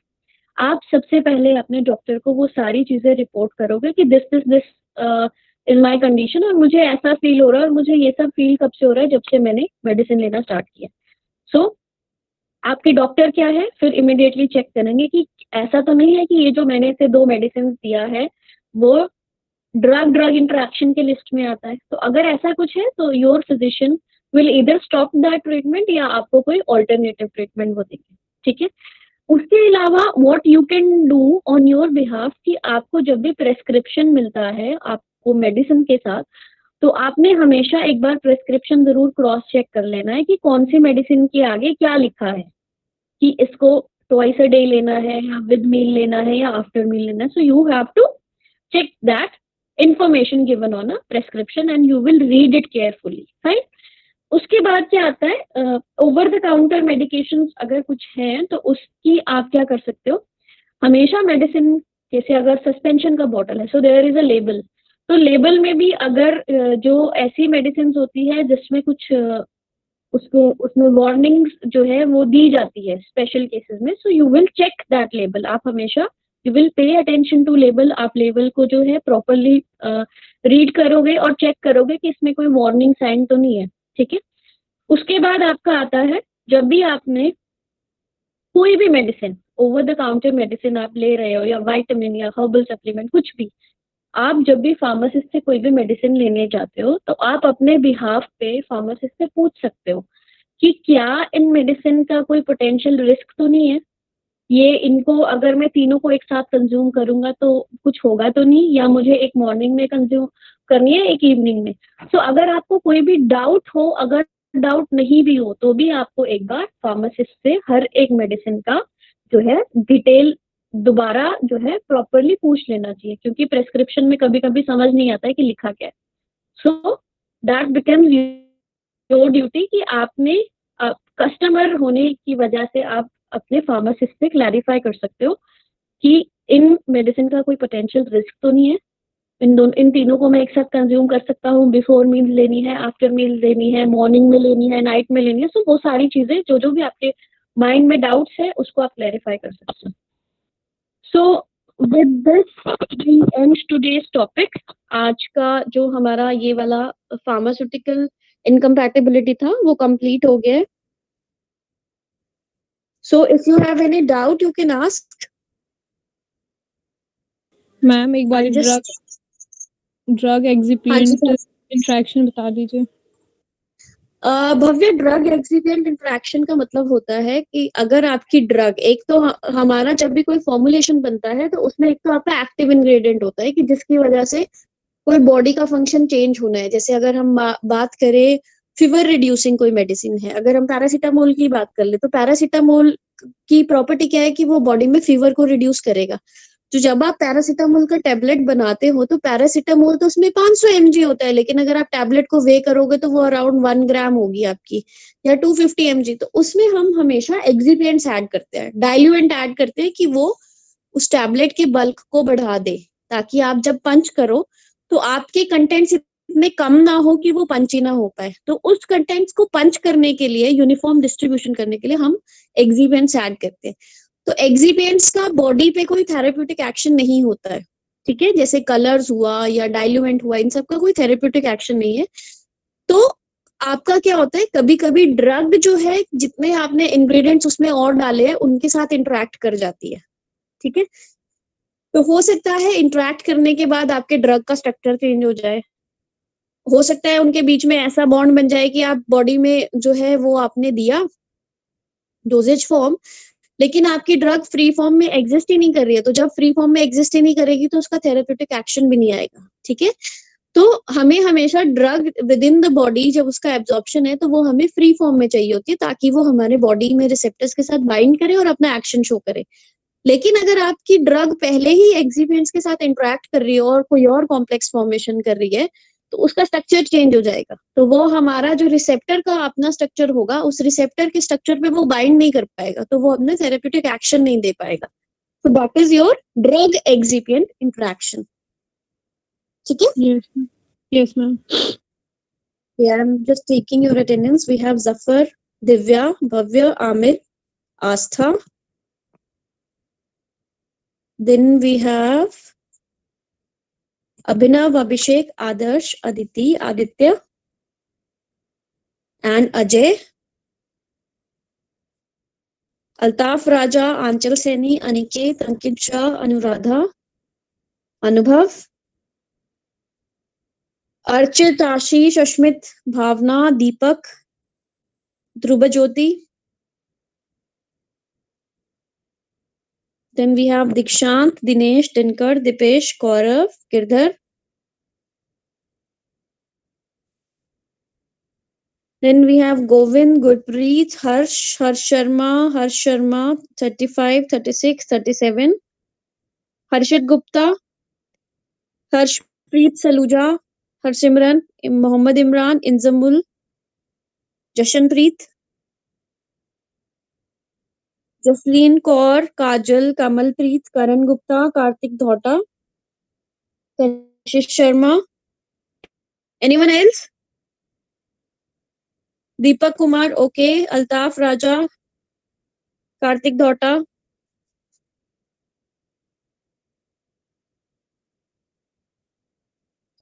Speaker 1: आप सबसे पहले अपने डॉक्टर को वो सारी चीजें रिपोर्ट करोगे कि दिस इज माई कंडीशन, और मुझे ऐसा फील हो रहा है, और मुझे ये सब फील कब से हो रहा है, जब से मैंने मेडिसिन लेना स्टार्ट किया। सो आपके डॉक्टर क्या है, फिर इमिडिएटली चेक करेंगे कि ऐसा तो नहीं है कि ये जो मैंने इसे 2 मेडिसिन दिया है वो ड्रग इंटरेक्शन के लिस्ट में आता है। तो अगर ऐसा कुछ है तो your physician will either stop that treatment, या आपको कोई ऑल्टरनेटिव ट्रीटमेंट वो देंगे, ठीक है। उसके अलावा what you can do on your behalf, कि आपको जब भी प्रेस्क्रिप्शन मिलता है आपको मेडिसिन के साथ, तो आपने हमेशा एक बार प्रेस्क्रिप्शन जरूर क्रॉस चेक कर लेना है कि कौन सी मेडिसिन के आगे क्या लिखा है, कि इसको ट्वाइस अ डे लेना है, या विद मील लेना है, या आफ्टर मील लेना है। So you have to check that information given on a prescription and you will read it carefully, right? उसके बाद क्या आता है, ओवर द काउंटर मेडिकेशंस अगर कुछ है तो उसकी आप क्या कर सकते हो, हमेशा मेडिसिन, जैसे अगर सस्पेंशन का बॉटल है, so there is a label, तो लेबल में भी अगर जो ऐसी मेडिसिन होती है जिसमें कुछ उसको उसमें वार्निंग्स जो है वो दी जाती है स्पेशल केसेस में, so you will check that label. आप हमेशा you will pay attention to label, आप लेबल को जो है प्रॉपरली रीड करोगे और चेक करोगे कि इसमें कोई वार्निंग साइन तो नहीं है, ठीक है। उसके बाद आपका आता है, जब भी आपने कोई भी medicine, over the counter medicine आप ले रहे हो, या विटामिन या हर्बल सप्लीमेंट, कुछ भी, आप जब भी फार्मासिस्ट से कोई भी मेडिसिन लेने जाते हो तो आप अपने बिहाफ पे फार्मासिस्ट से पूछ सकते हो कि क्या इन मेडिसिन का कोई पोटेंशियल रिस्क तो नहीं है, ये इनको अगर मैं तीनों को एक साथ कंज्यूम करूंगा तो कुछ होगा तो नहीं, या मुझे एक मॉर्निंग में कंज्यूम करनी है, एक इवनिंग में। सो अगर आपको कोई भी डाउट हो, अगर डाउट नहीं भी हो तो भी आपको एक बार फार्मासिस्ट से हर एक मेडिसिन का जो है डिटेल दोबारा जो है प्रॉपरली पूछ लेना चाहिए, क्योंकि प्रेस्क्रिप्शन में कभी कभी समझ नहीं आता है कि लिखा क्या है। So that becomes your duty कि आपने कस्टमर होने की वजह से आप अपने फार्मासिस्ट से क्लैरिफाई कर सकते हो कि इन मेडिसिन का कोई पोटेंशियल रिस्क तो नहीं है, इन तीनों को मैं एक साथ कंज्यूम कर सकता हूँ, बिफोर मील लेनी है, आफ्टर मील लेनी है, मॉर्निंग में लेनी है, नाइट में लेनी है। सो वो सारी चीजें जो जो भी आपके माइंड में डाउट्स है उसको आप क्लैरिफाई कर सकते हो। So with this we end today's topic. आज का जो हमारा ये वाला फार्मास्यूटिकल इनकम्पैटिबिलिटी था वो कंप्लीट हो गया है। So if you have any doubt you can ask.
Speaker 3: Ma'am एक बार ड्रग एक्सिपिएंट इंटरेक्शन बता दीजिए।
Speaker 1: भव्य, ड्रग एक्सिपिएंट इंटरेक्शन का मतलब होता है कि अगर आपकी ड्रग, एक तो हमारा जब भी कोई फॉर्मुलेशन बनता है तो उसमें एक तो आपका एक्टिव इंग्रेडिएंट होता है कि जिसकी वजह से कोई बॉडी का फंक्शन चेंज होना है। जैसे अगर हम बात करें, फीवर रिड्यूसिंग कोई मेडिसिन है, अगर हम पैरासीटामोल की बात कर ले तो पैरासीटामोल की प्रॉपर्टी क्या है कि वो बॉडी में फीवर को रिड्यूस करेगा। तो जब आप पैरासीटामोल का टेबलेट बनाते हो तो पैरासीटामोल तो उसमें 500 mg होता है, लेकिन अगर आप टैबलेट को वे करोगे तो वो अराउंड 1 ग्राम होगी आपकी, या 250 mg। तो उसमें हम हमेशा एक्सिपिएंट्स ऐड करते हैं, डाइल्यूएंट ऐड करते हैं कि वो उस टैबलेट के बल्क को बढ़ा दे, ताकि आप जब पंच करो तो आपके कंटेंट्स इतने कम ना हो कि वो पंच ही ना हो पाए। तो उस कंटेंट्स को पंच करने के लिए, यूनिफॉर्म डिस्ट्रीब्यूशन करने के लिए हम एक्सिपिएंट्स ऐड करते हैं। तो एक्सिपिएंट्स का बॉडी पे कोई थेरेप्यूटिक एक्शन नहीं होता है, ठीक है। जैसे कलर्स हुआ या डाइल्यूएंट हुआ, इन सब का कोई थेरेप्यूटिक एक्शन नहीं है। तो आपका क्या होता है, कभी कभी ड्रग जो है, जितने आपने इंग्रेडिएंट्स उसमें और डाले हैं उनके साथ इंटरेक्ट कर जाती है, ठीक है। तो हो सकता है इंटरेक्ट करने के बाद आपके ड्रग का स्ट्रक्चर चेंज हो जाए, हो सकता है उनके बीच में ऐसा बॉन्ड बन जाए कि आप बॉडी में जो है वो आपने दिया डोजेज फॉर्म, लेकिन आपकी ड्रग फ्री फॉर्म में एग्जिस्ट ही नहीं कर रही है। तो जब फ्री फॉर्म में एग्जिस्ट ही नहीं करेगी तो उसका थेरेप्यूटिक एक्शन भी नहीं आएगा, ठीक है। तो हमें हमेशा drug with in the body, जब उसका एब्जॉर्प्शन है तो वो हमें फ्री फॉर्म में चाहिए होती है, ताकि वो हमारे बॉडी में रिसेप्टर्स के साथ बाइंड करे और अपना एक्शन शो करे। लेकिन अगर आपकी ड्रग पहले ही एक्सिपिएंट्स के साथ इंटरेक्ट कर रही है और कोई और कॉम्प्लेक्स फॉर्मेशन कर रही है तो उसका स्ट्रक्चर चेंज हो जाएगा। तो वो हमारा जो रिसेप्टर का अपना स्ट्रक्चर होगा, उस रिसेप्टर के स्ट्रक्चर पे वो बाइंड नहीं कर पाएगा, तो वो अपने थेरेप्यूटिक एक्शन नहीं दे पाएगा। तो that is your drug excipient interaction, ठीक है।
Speaker 3: Yes ma'am.
Speaker 1: Yeah, I'm just taking your attendance. We have Zafar, Divya, Bhavya, Amir, Astha. Then we have Abhinav, Abhishek, Adarsh, Aditi, Aditya, and Ajay. Altaf, Raja, Anchal Seni, Aniket, Ankit Shah, Anuradha, Anubhav, Archit, Ashish, Ashmit, Bhavna, Deepak, Dhrubajyoti. Then we have Dikshant, Dinesh, Dinkar, Dipesh, Gaurav, Girdhar. Then we have Govind, Gurpreet, Harsh, Harsh Sharma, 35, 36, 37. Harshit Gupta, Harshpreet Saluja, Harsimran, Mohammad Imran, Inzamul, Jashanpreet, Jasleen Kaur, Kajal, Kamalpreet, Karan Gupta, Kartik Dhota, Kashish Sharma. Anyone else? Deepak Kumar, okay. Altaf Raja, Kartik Dhota.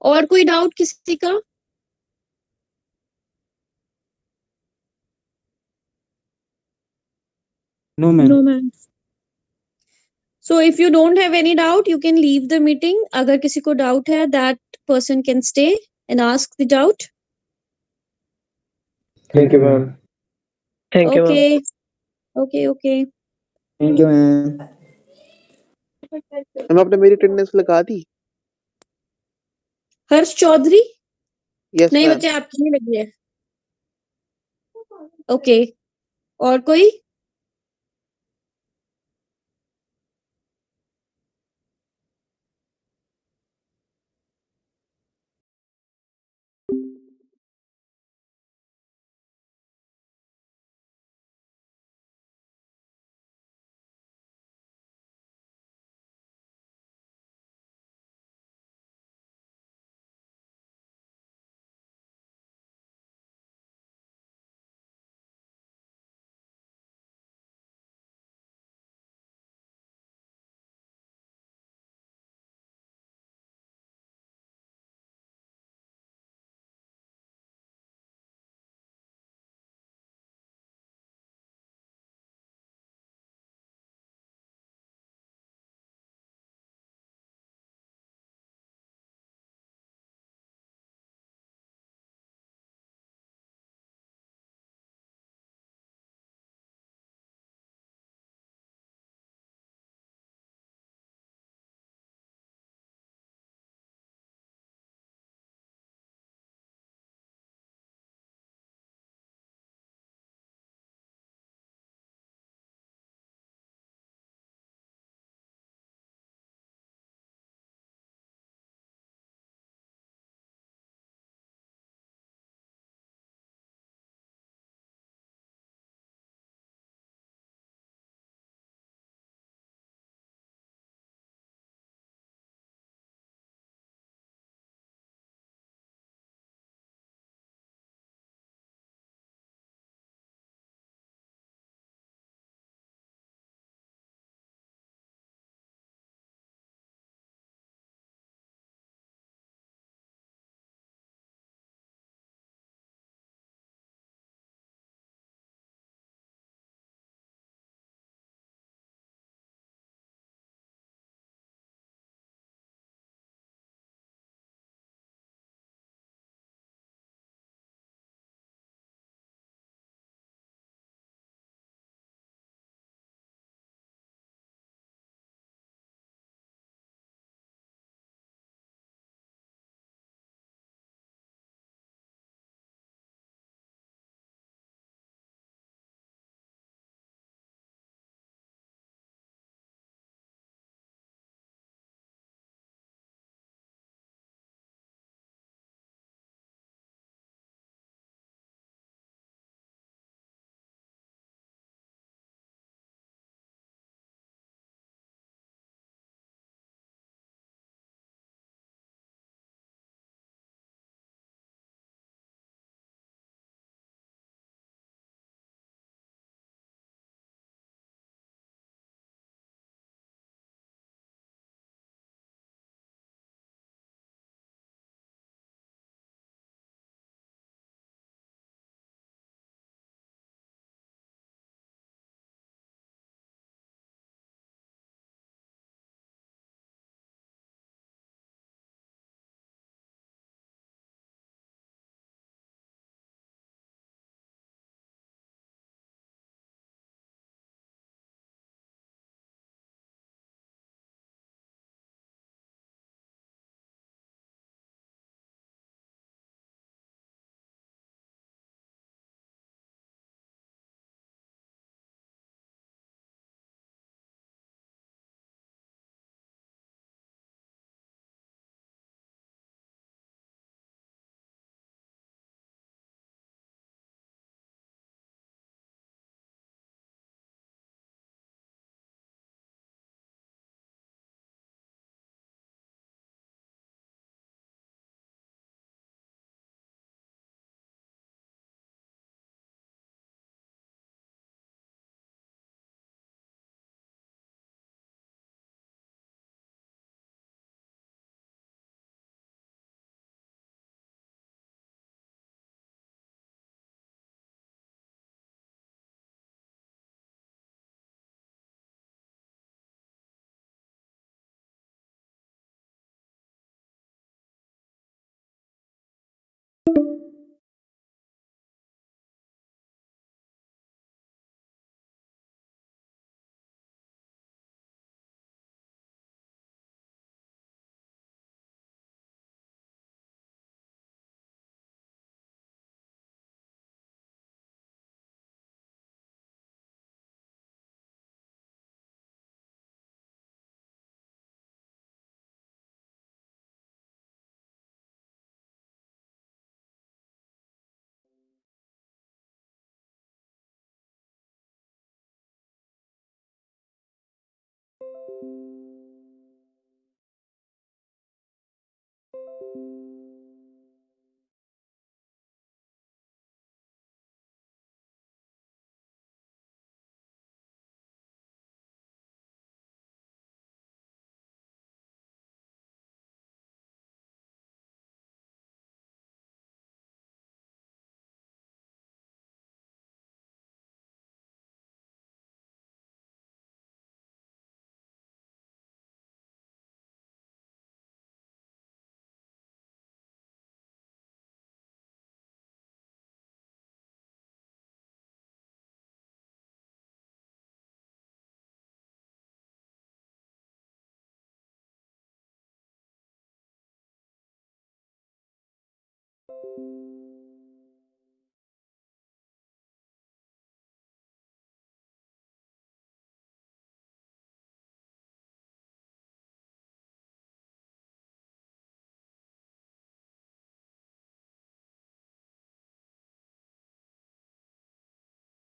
Speaker 1: और कोई doubt किसी का?
Speaker 4: No, ma'am.
Speaker 3: No, ma'am.
Speaker 5: So if you don't have any doubt, you can leave the meeting. अगर किसी को doubt है, that person can stay and ask the doubt.
Speaker 2: Thank you, ma'am. Thank you, ma'am.
Speaker 5: Okay. Okay, okay.
Speaker 4: Thank you, ma'am.
Speaker 6: Ma'am आपने मेरी attendance लगा दी?
Speaker 5: Harsh Chaudhary?
Speaker 6: Yes
Speaker 5: नहीं
Speaker 6: ma'am.
Speaker 5: बच्चे, आपकी नहीं लगी है। ओके, और कोई?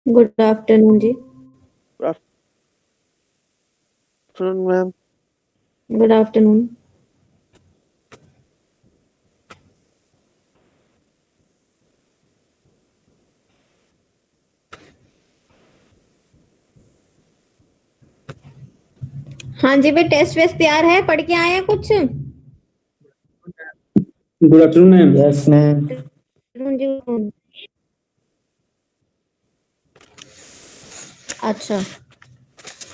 Speaker 5: गुड आफ्टरनून जी।
Speaker 6: Afternoon ma'am.
Speaker 5: Good afternoon. हाँ जी भाई, टेस्ट वेस्ट तैयार है, पढ़ के आए हैं कुछ?
Speaker 2: Good afternoon ma'am.
Speaker 4: Yes ma'am.
Speaker 5: अच्छा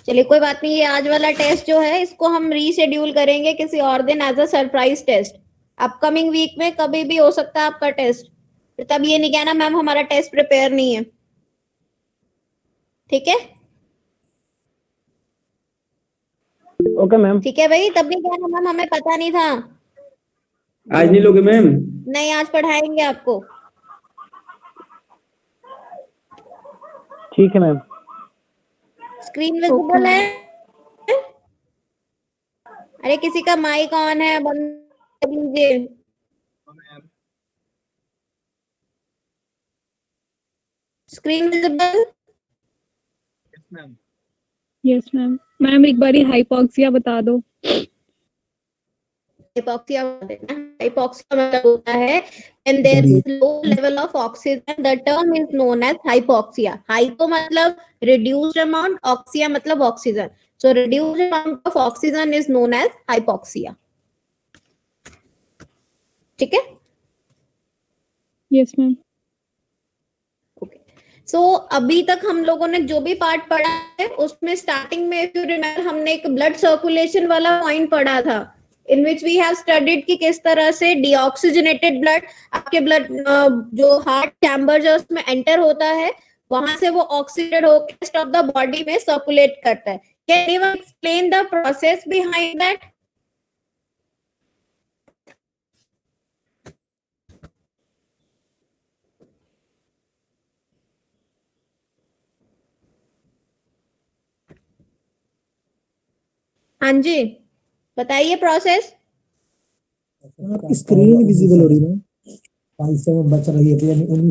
Speaker 5: चलिए कोई बात नहीं, ये आज वाला टेस्ट जो है इसको हम रीशेड्यूल करेंगे किसी और दिन as a surprise test. Upcoming week में कभी भी हो सकता है आपका टेस्ट, फिर तब ये नहीं कहना मैम हमारा टेस्ट प्रिपेयर नहीं है, ठीक है?
Speaker 2: Okay ma'am.
Speaker 5: ठीक है भाई, तब नहीं कहना मैम हमें पता नहीं था।
Speaker 2: आज नहीं लोगे मैम?
Speaker 5: नहीं, आज पढ़ाएंगे आपको।
Speaker 2: ठीक है मैम।
Speaker 5: स्क्रीन विजिबल है? अरे किसी का माइक ऑन है, बंद कर दीजिए। Screen visible?
Speaker 3: Yes ma'am. Ma'am एक बारी हाइपोक्सिया बता दो।
Speaker 5: हाइपोक्सिया मतलब होता है when there is low level of oxygen, the term is known as hypoxia. Hypo मतलब reduced amount, oxia मतलब oxygen. So reduced amount of oxygen is known as hypoxia. ठीक है?
Speaker 3: Yes ma'am.
Speaker 5: सो अभी तक हम लोगों ने जो भी पार्ट पढ़ा है उसमें स्टार्टिंग में if you remember हमने एक ब्लड सर्कुलेशन वाला पॉइंट पढ़ा था, in which we have studied कि किस तरह से deoxygenated blood आपके ब्लड जो हार्ट चैम्बर जो उसमें एंटर होता है वहां से वो ऑक्सीडेट होकर रेस्ट ऑफ द बॉडी में सर्कुलेट करता है। Can you explain the process behind that? हाँ जी बताइए प्रोसेस।
Speaker 4: आपकी स्क्रीन विजिबल हो रही है, 5 से बच रही है तो यानी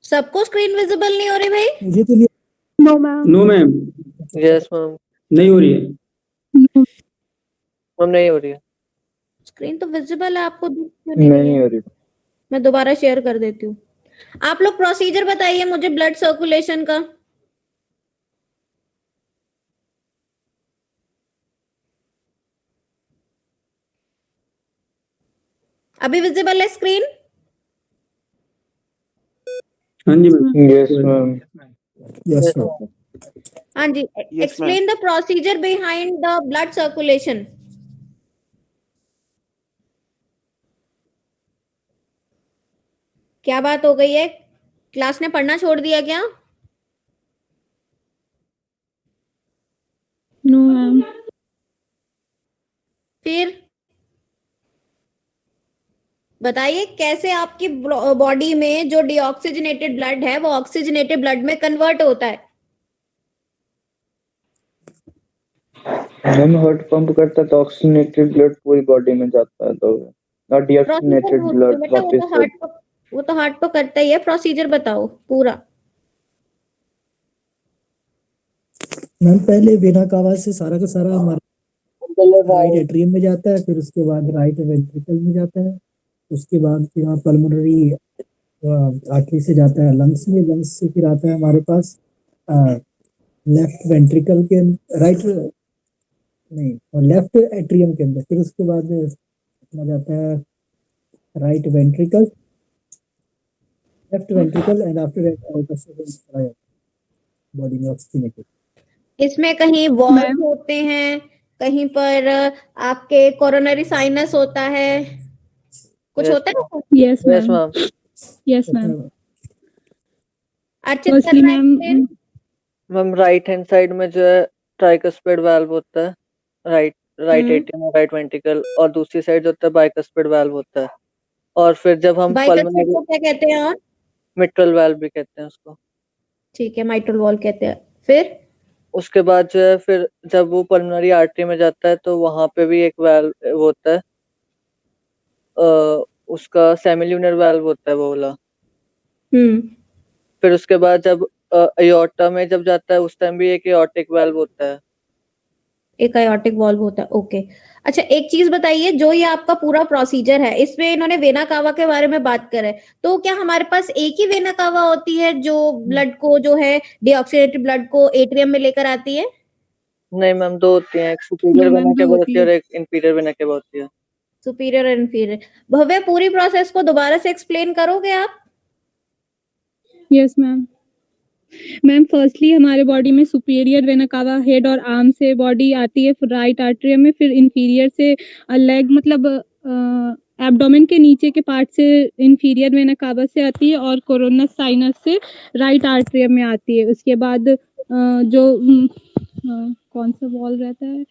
Speaker 5: सबको स्क्रीन विजिबल नहीं हो रही भाई?
Speaker 4: मुझे तो
Speaker 3: no ma'am.
Speaker 2: No ma'am.
Speaker 6: Yes ma'am.
Speaker 2: नहीं हो रही है
Speaker 6: मैम, नहीं हो रही है।
Speaker 5: स्क्रीन तो विजिबल है, आपको दिख क्यों नहीं रही है?
Speaker 4: हो रही।
Speaker 5: मैं दोबारा शेयर कर देती हूँ। आप लोग प्रोसीजर बताइए मुझे ब्लड सर्कुलेशन का। अभी विजिबल है स्क्रीन?
Speaker 2: हाँ जी ma'am.
Speaker 4: Yes ma'am. Yes ma'am.
Speaker 5: हाँ जी, explain the procedure behind the blood circulation. क्या बात हो गई है, क्लास ने पढ़ना छोड़ दिया क्या?
Speaker 3: No ma'am.
Speaker 5: फिर बताइए कैसे आपकी बॉडी में जो डीऑक्सीजनेटेड ब्लड है वो ऑक्सीजनेटेड ब्लड में कन्वर्ट होता है।
Speaker 4: मैम हार्ट पंप करता है तो ऑक्सीजनेटेड ब्लड पूरी बॉडी में जाता है, तो नॉट डीऑक्सीजनेटेड ब्लड
Speaker 5: बेटा
Speaker 4: वापस
Speaker 5: वो तो हार्ट तो करता ही है, प्रोसीजर बताओ पूरा।
Speaker 4: मैम पहले वेना कावा से सारा का सारा हमारा राइट एट्रियम में जाता है, फिर उसके बाद राइट वेंट्रिकल में जाता है, उसके बाद फिर यहाँ पल्मोनरी आर्टरी से जाता है लंग्स में, लंग्स से फिर आता है हमारे पास लेफ्ट वेंट्रिकल के राइट नहीं और लेफ्ट एट्रियम के अंदर, फिर उसके बाद अपना जाता है right ventricle, left ventricle and after that body में ऑक्सीजनेटेड।
Speaker 5: इसमें कहीं वॉल्व होते हैं, कहीं पर आपके कोरोनरी साइनस होता है, कुछ होता है?
Speaker 3: Yes ma'am. Yes ma'am.
Speaker 5: Archit
Speaker 3: firstly
Speaker 5: करना है
Speaker 6: मैम राइट हैंड साइड में जो है ट्राइकस्पिड वाल्व होता है, राइट राइट एट्रियम और राइट वेंट्रिकल, और दूसरी साइड जो होता है बाइकस्पिड वाल्व होता है। और फिर जब हम
Speaker 5: बाइकस्पिड
Speaker 6: पल्मोनरी,
Speaker 5: को क्या कहते हैं? और
Speaker 6: मिट्रल वाल्व भी कहते हैं उसको।
Speaker 5: ठीक है, माइट्रल वॉल कहते हैं। फिर
Speaker 6: उसके बाद जो है फिर जब वो पल्मोनरी आर्टरी में जाता है तो वहां पे भी एक वाल्व होता है, उसका सेमिल्यूनर वाल्व होता है वो वाला। फिर उसके बाद जब एयोर्टा में जब जाता है उस टाइम भी एक एयोर्टिक वाल्व होता है।
Speaker 5: एक एयोर्टिक वॉल्व होता है। ओके। अच्छा, एक चीज बताइए, जो ये आपका पूरा प्रोसीजर है इसमें इन्होंने वेना कावा के बारे में बात करे, तो क्या हमारे पास एक ही वेना कावा होती है जो ब्लड को जो है डीऑक्सीनेटेड ब्लड को एट्रियम में लेकर आती है?
Speaker 6: नहीं मैम, दो होती हैं, एक सुपीरियर
Speaker 3: हाँ
Speaker 6: वेना
Speaker 3: मैम,
Speaker 6: के
Speaker 3: दो
Speaker 6: बाद
Speaker 3: होती
Speaker 6: होती है
Speaker 3: है।
Speaker 6: और एक इंफीरियर वेना के बाद होती है।
Speaker 5: सुपीरियर और इंफीरियर। भव्य, पूरी प्रोसेस को दोबारा से एक्सप्लेन करोगे आप?
Speaker 3: Yes ma'am. मैम, फर्स्टली हमारे बॉडी में सुपीरियर वेना कावा हेड और आर्म से बॉडी आती है, फिर राइट आर्टरियम में, फिर इंफीरियर से लेग मतलब एब्डोमेन के नीचे के पार्ट से इंफीरियर वेना कावा से आती है, और कोरोनस साइनस से राइट आर्टरियम में आती है। उसके बाद कौन सा वॉल रहता है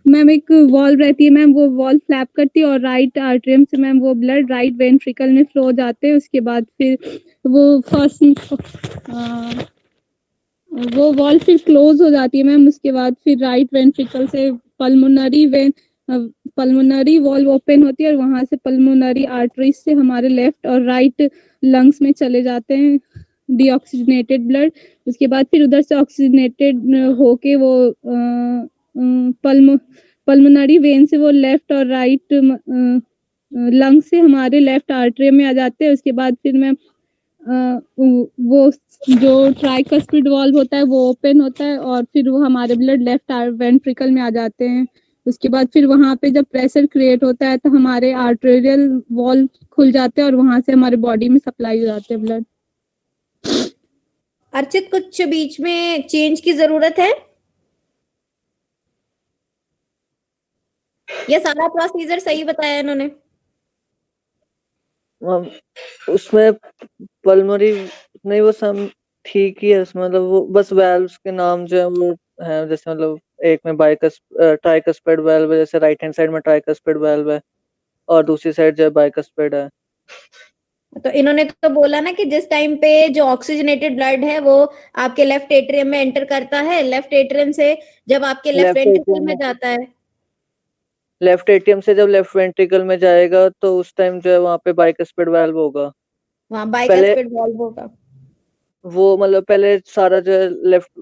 Speaker 3: मैम, एक वॉल रहती है मैम, वो वॉल फ्लैप करती है और राइट आर्टरियम से मैम वो ब्लड राइट वेंट्रिकल में फ्लो हो जाते हैं। उसके बाद फिर वो वॉल फिर क्लोज हो जाती है मैम। उसके बाद फिर राइट वेंट्रिकल से पल्मोनरी वॉल ओपन होती है, और वहां से पल्मोनरी आर्टरीज से हमारे लेफ्ट और राइट लंग्स में चले जाते हैं डीऑक्सीजनेटेड ब्लड। उसके बाद फिर उधर से ऑक्सीजनेटेड होके वो पल्मोनरी वेन से वो लेफ्ट और राइट लंग से हमारे लेफ्ट आर्टरी में आ जाते हैं। उसके बाद फिर मैं वो जो ट्राइकस्पिड वॉल्व होता है वो ओपन होता है, और फिर वो हमारे ब्लड लेफ्ट वेंट्रिकल में आ जाते हैं। उसके बाद फिर वहां पे जब प्रेशर क्रिएट होता है तो हमारे आर्टेरियल वॉल्व खुल जाते हैं, और वहां से हमारे बॉडी में सप्लाई हो जाते हैं ब्लड।
Speaker 5: अर्चित, कुछ बीच में चेंज की जरूरत है? ये सारा प्रोसीजर सही बताया इन्होंने?
Speaker 6: मैम उसमें पल्मोनरी नहीं, वो सब ठीक ही है उसमें, मतलब वो बस वाल्व्स के नाम जो है वो है, जैसे मतलब एक में ट्राइकस्पिड वाल्व है, जैसे राइट हैंड साइड में ट्राइकस्पिड वाल्व है और दूसरी साइड जो है बाइकस्पिड है।
Speaker 5: तो इन्होंने तो बोला ना कि जिस टाइम पे जो ऑक्सीजनेटेड ब्लड है वो आपके लेफ्ट एट्रियम में एंटर करता है, लेफ्ट एट्रियम से जब आपके लेफ्ट वेंट्रिकल में जाता है,
Speaker 6: लेफ्ट एटीएम से जब लेफ्ट वेंट्रिकल में जाएगा तो उस टाइम जो है वहां पे बाइकस्पिड वाल्व होगा।
Speaker 5: वहां बाइकस्पिड वॉल्व होगा।
Speaker 6: वो मतलब पहले सारा जो है लेफ्ट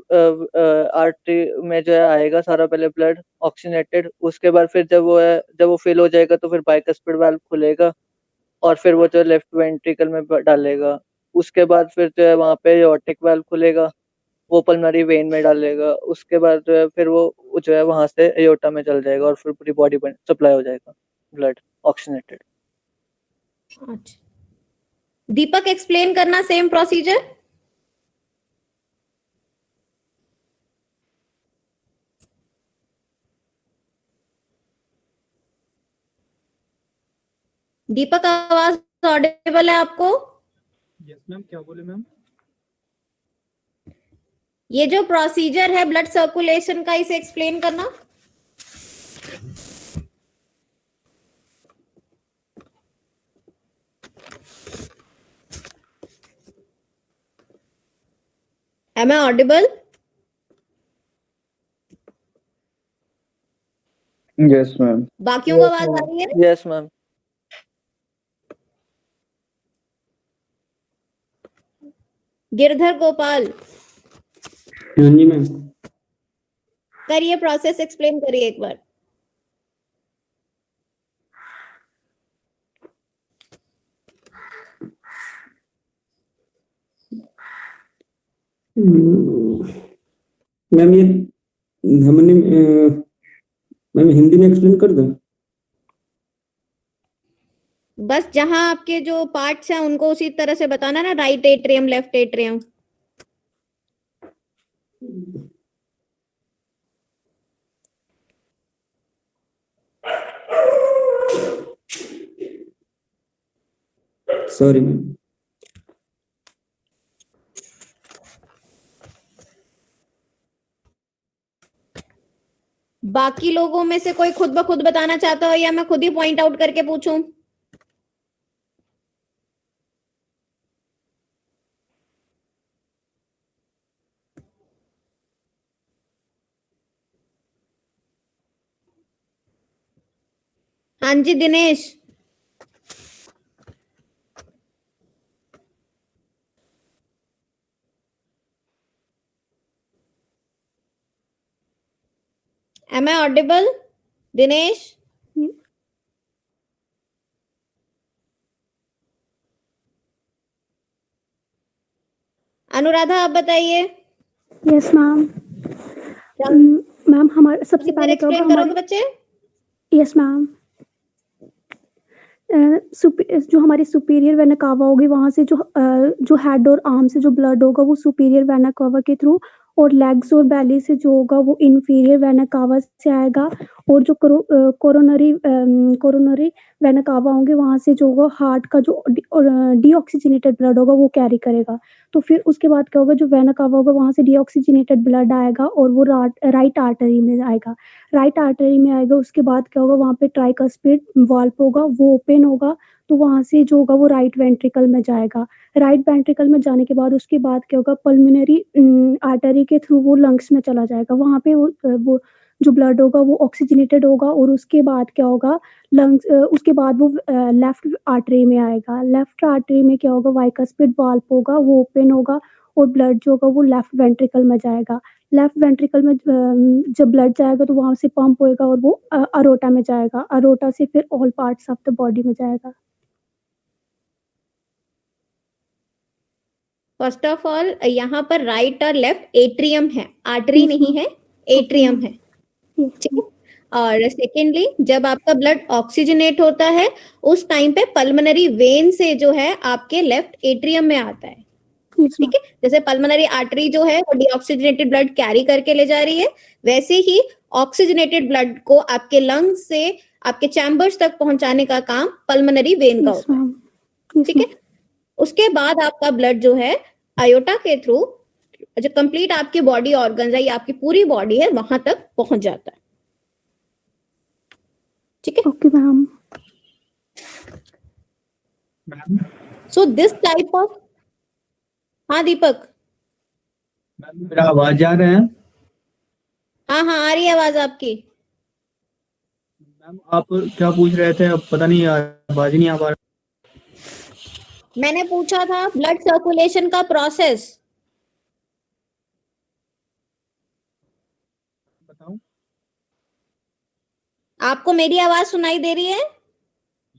Speaker 6: आर्टरी में जो है आएगा सारा, पहले ब्लड ऑक्सीजनेटेड, उसके बाद फिर जब वो फिल हो जाएगा तो फिर बाइकस्पिड वाल्व खुलेगा और फिर वो जो लेफ्ट वेंट्रिकल में डालेगा। उसके बाद फिर जो है वहां पे एयोर्टिक वाल्व खुलेगा, वो पल्मोनरी वेन में डालेगा। उसके बाद जो है फिर वो जो है वहां से एयोर्टा में चल जाएगा और फिर पूरी बॉडी में सप्लाई हो जाएगा ब्लड ऑक्सीजनेटेड।
Speaker 5: अच्छा, दीपक एक्सप्लेन करना सेम प्रोसीजर। दीपक, आवाज ऑडिबल है आपको?
Speaker 2: यस मैम, क्या बोले मैम?
Speaker 5: ये जो प्रोसीजर है ब्लड सर्कुलेशन का, इसे एक्सप्लेन करना। Am I audible?
Speaker 2: Yes ma'am.
Speaker 5: बाकियों को आवाज आ रही है?
Speaker 6: Yes ma'am.
Speaker 5: गिरधर गोपाल,
Speaker 2: हाँ जी मैम।
Speaker 5: करिए प्रोसेस एक्सप्लेन करिए एक बार।
Speaker 2: मैम ये हमने मैम हिंदी में एक्सप्लेन कर दूं?
Speaker 5: बस जहां आपके जो पार्ट्स हैं उनको उसी तरह से बताना ना, right atrium, left atrium.
Speaker 2: Sorry ma'am.
Speaker 5: बाकी लोगों में से कोई खुद ब खुद बताना चाहता हो या मैं खुद ही पॉइंट आउट करके पूछूं? हाँ जी Dinesh. Am I audible? Dinesh? Anuradha आप बताइए।
Speaker 1: Yes ma'am. मैम हमारे सबसे पहले क्या होगा,
Speaker 5: एक्सप्लेन करोगे बच्चे?
Speaker 1: Yes ma'am. जो हमारी सुपीरियर वेना कावा होगी, वहां से जो हेड और आर्म से जो ब्लड होगा वो सुपीरियर वेना कावा के थ्रू, और लेग्स और बेली से जो होगा वो इन्फीरियर वेना कावा से आएगा, और जो कोरोनरी वेना कावा होंगे वहां से जो होगा हार्ट का जो डीऑक्सीजनेटेड ब्लड होगा वो कैरी करेगा। तो फिर उसके बाद क्या होगा, जो वेना कावा होगा वहां से डीऑक्सीजनेटेड ब्लड आएगा और वो राइट आर्टरी में आएगा। राइट आर्टरी में आएगा, उसके बाद क्या होगा, वहां पे ट्राइकस्पिड वाल्व होगा वो ओपन होगा, तो वहां से जो होगा वो राइट वेंट्रिकल में जाएगा। राइट वेंट्रिकल में जाने के बाद उसके बाद क्या होगा, पल्मोनरी आर्टरी के थ्रू वो लंग्स में चला जाएगा। वहां पे वो जो ब्लड होगा वो ऑक्सीजनेटेड होगा, और उसके बाद क्या होगा, लंग्स उसके बाद वो लेफ्ट आर्टरी में आएगा। लेफ्ट आर्टरी में क्या होगा, बाइकस्पिड वाल्व होगा वो ओपन होगा, और ब्लड जो होगा वो लेफ्ट वेंट्रिकल में जाएगा। लेफ्ट वेंट्रिकल में जब ब्लड जाएगा तो वहां से पंप होएगा और वो अरोटा में जाएगा। अरोटा से फिर all parts of the body में जाएगा।
Speaker 5: फर्स्ट ऑफ ऑल यहाँ पर राइट और लेफ्ट एट्रियम है, आर्टरी
Speaker 1: Yes,
Speaker 5: नहीं है, एट्रियम है।
Speaker 1: Yes,
Speaker 5: ठीक है। और सेकेंडली जब आपका ब्लड ऑक्सीजनेट होता है उस टाइम पे पल्मोनरी वेन से जो है आपके लेफ्ट एट्रियम में आता है।
Speaker 1: yes,
Speaker 5: ठीक है। जैसे पल्मोनरी आर्टरी जो है वो डीऑक्सीजनेटेड ब्लड कैरी करके ले जा रही है, वैसे ही ऑक्सीजनेटेड ब्लड को आपके लंग्स से आपके चैम्बर्स तक पहुंचाने का काम पल्मोनरी वेन का
Speaker 1: yes,
Speaker 5: होता है।
Speaker 1: ma'am. Yes,
Speaker 5: ठीक है। उसके बाद आपका ब्लड जो है आयोटा के थ्रू जो कंप्लीट आपकी बॉडी ऑर्गन है या आपकी पूरी बॉडी है वहां तक पहुंच जाता है। ठीक है।
Speaker 1: Okay, ma'am.
Speaker 5: So this type of, हाँ दीपक।
Speaker 2: मैम मेरा आवाज जा रहा है?
Speaker 5: हाँ हाँ आ रही है आवाज आपकी।
Speaker 2: मैम आप क्या पूछ रहे थे? अब पता नहीं, आवाज ही नहीं आ पा रहा।
Speaker 5: मैंने पूछा था ब्लड सर्कुलेशन का प्रोसेस।
Speaker 2: बताऊं?
Speaker 5: आपको मेरी आवाज सुनाई दे रही है?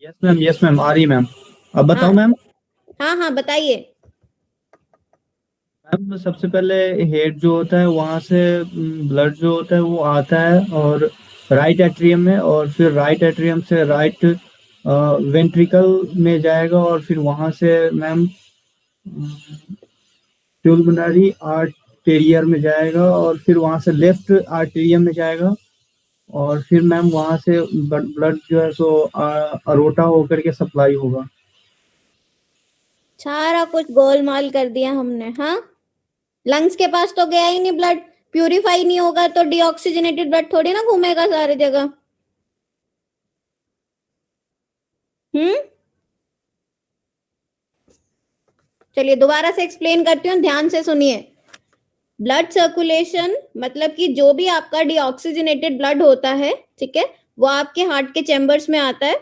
Speaker 2: यस मैम आ रही मैम। अब बताओ मैम।
Speaker 5: हाँ हाँ बताइए।
Speaker 2: मैम सबसे पहले हेड जो होता है वहां से ब्लड जो होता है वो आता है और राइट एट्रियम में, और फिर राइट एट्रियम से राइट वेंट्रिकल में जाएगा, और फिर वहां से मैम प्यूल्मोनरी आर्टेरियर में जाएगा, और फिर वहां से लेफ्ट आर्टेरियम में जाएगा, और फिर मैम वहां से ब्लड जो है सो अरोटा होकर के सप्लाई होगा।
Speaker 5: सारा कुछ गोलमाल कर दिया हमने। हाँ, लंग्स के पास तो गया ही नहीं ब्लड, प्यूरिफाई नहीं होगा तो डीऑक्सीजनेटेड ब्लड थोड़ी ना घूमेगा सारी जगह। चलिए दोबारा से एक्सप्लेन करती हूँ, ध्यान से सुनिए। ब्लड सर्कुलेशन मतलब कि जो भी आपका डीऑक्सीजनेटेड ब्लड होता है, ठीक है, वो आपके हार्ट के चैम्बर्स में आता है,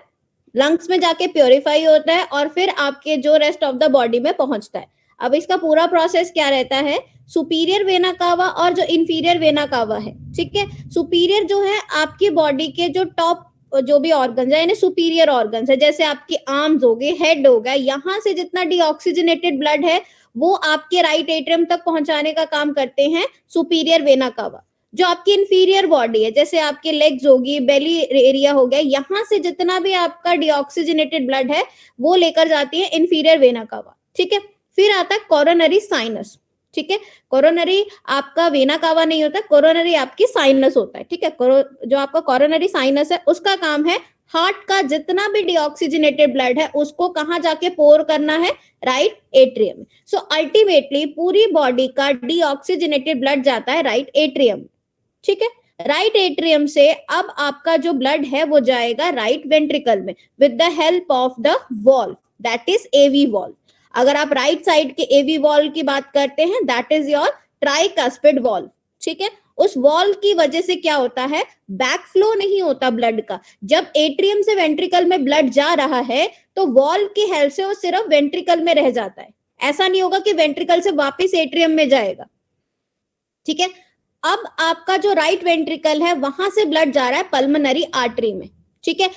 Speaker 5: लंग्स में जाके प्योरीफाई होता है और फिर आपके जो रेस्ट ऑफ द बॉडी में पहुंचता है। अब इसका पूरा प्रोसेस क्या रहता है, सुपीरियर वेना कावा और जो इंफीरियर वेना कावा है, ठीक है। सुपीरियर जो है आपकी बॉडी के जो टॉप जो भी ऑर्गन्स है, यानी सुपीरियर ऑर्गन्स है, जैसे आपकी आर्म्स हो गए, हेड हो गया, यहाँ से जितना डीऑक्सीजनेटेड ब्लड है वो आपके राइट एट्रियम तक पहुंचाने का काम करते हैं सुपीरियर वेना कावा। जो आपकी इंफीरियर बॉडी है, जैसे आपके लेग्स होगी, बेली एरिया हो गया, यहाँ से जितना भी आपका डीऑक्सीजनेटेड ब्लड है वो लेकर जाती है इंफीरियर वेना कावा। ठीक है। फिर आता है कोरोनरी साइनस। ठीक है। कोरोनरी आपका वेना कावा नहीं होता, कोरोनरी आपकी साइनस होता है। ठीक है। जो आपका कोरोनरी साइनस है उसका काम है हार्ट का जितना भी डीऑक्सीजनेटेड ब्लड है उसको कहाँ जाके पोर करना है, राइट एट्रियम। सो अल्टीमेटली पूरी बॉडी का डीऑक्सीजनेटेड ब्लड जाता है राइट एट्रियम। ठीक है। राइट एट्रियम से अब आपका जो ब्लड है वो जाएगा राइट वेंट्रिकल में with the help of the valve, that is AV valve. अगर आप राइट साइड के एवी वॉल्व की बात करते हैं, that is your tricuspid valve. ठीक है, उस वॉल्व की वजह से क्या होता है, बैक फ्लो नहीं होता ब्लड का। जब एट्रियम से वेंट्रिकल में ब्लड जा रहा है तो वॉल्व की हेल्प से वो सिर्फ वेंट्रिकल में रह जाता है, ऐसा नहीं होगा कि वेंट्रिकल से वापस एट्रियम में जाएगा। ठीक है, अब आपका जो राइट वेंट्रिकल है वहां से ब्लड जा रहा है पल्मोनरी आर्टरी में। ठीक है,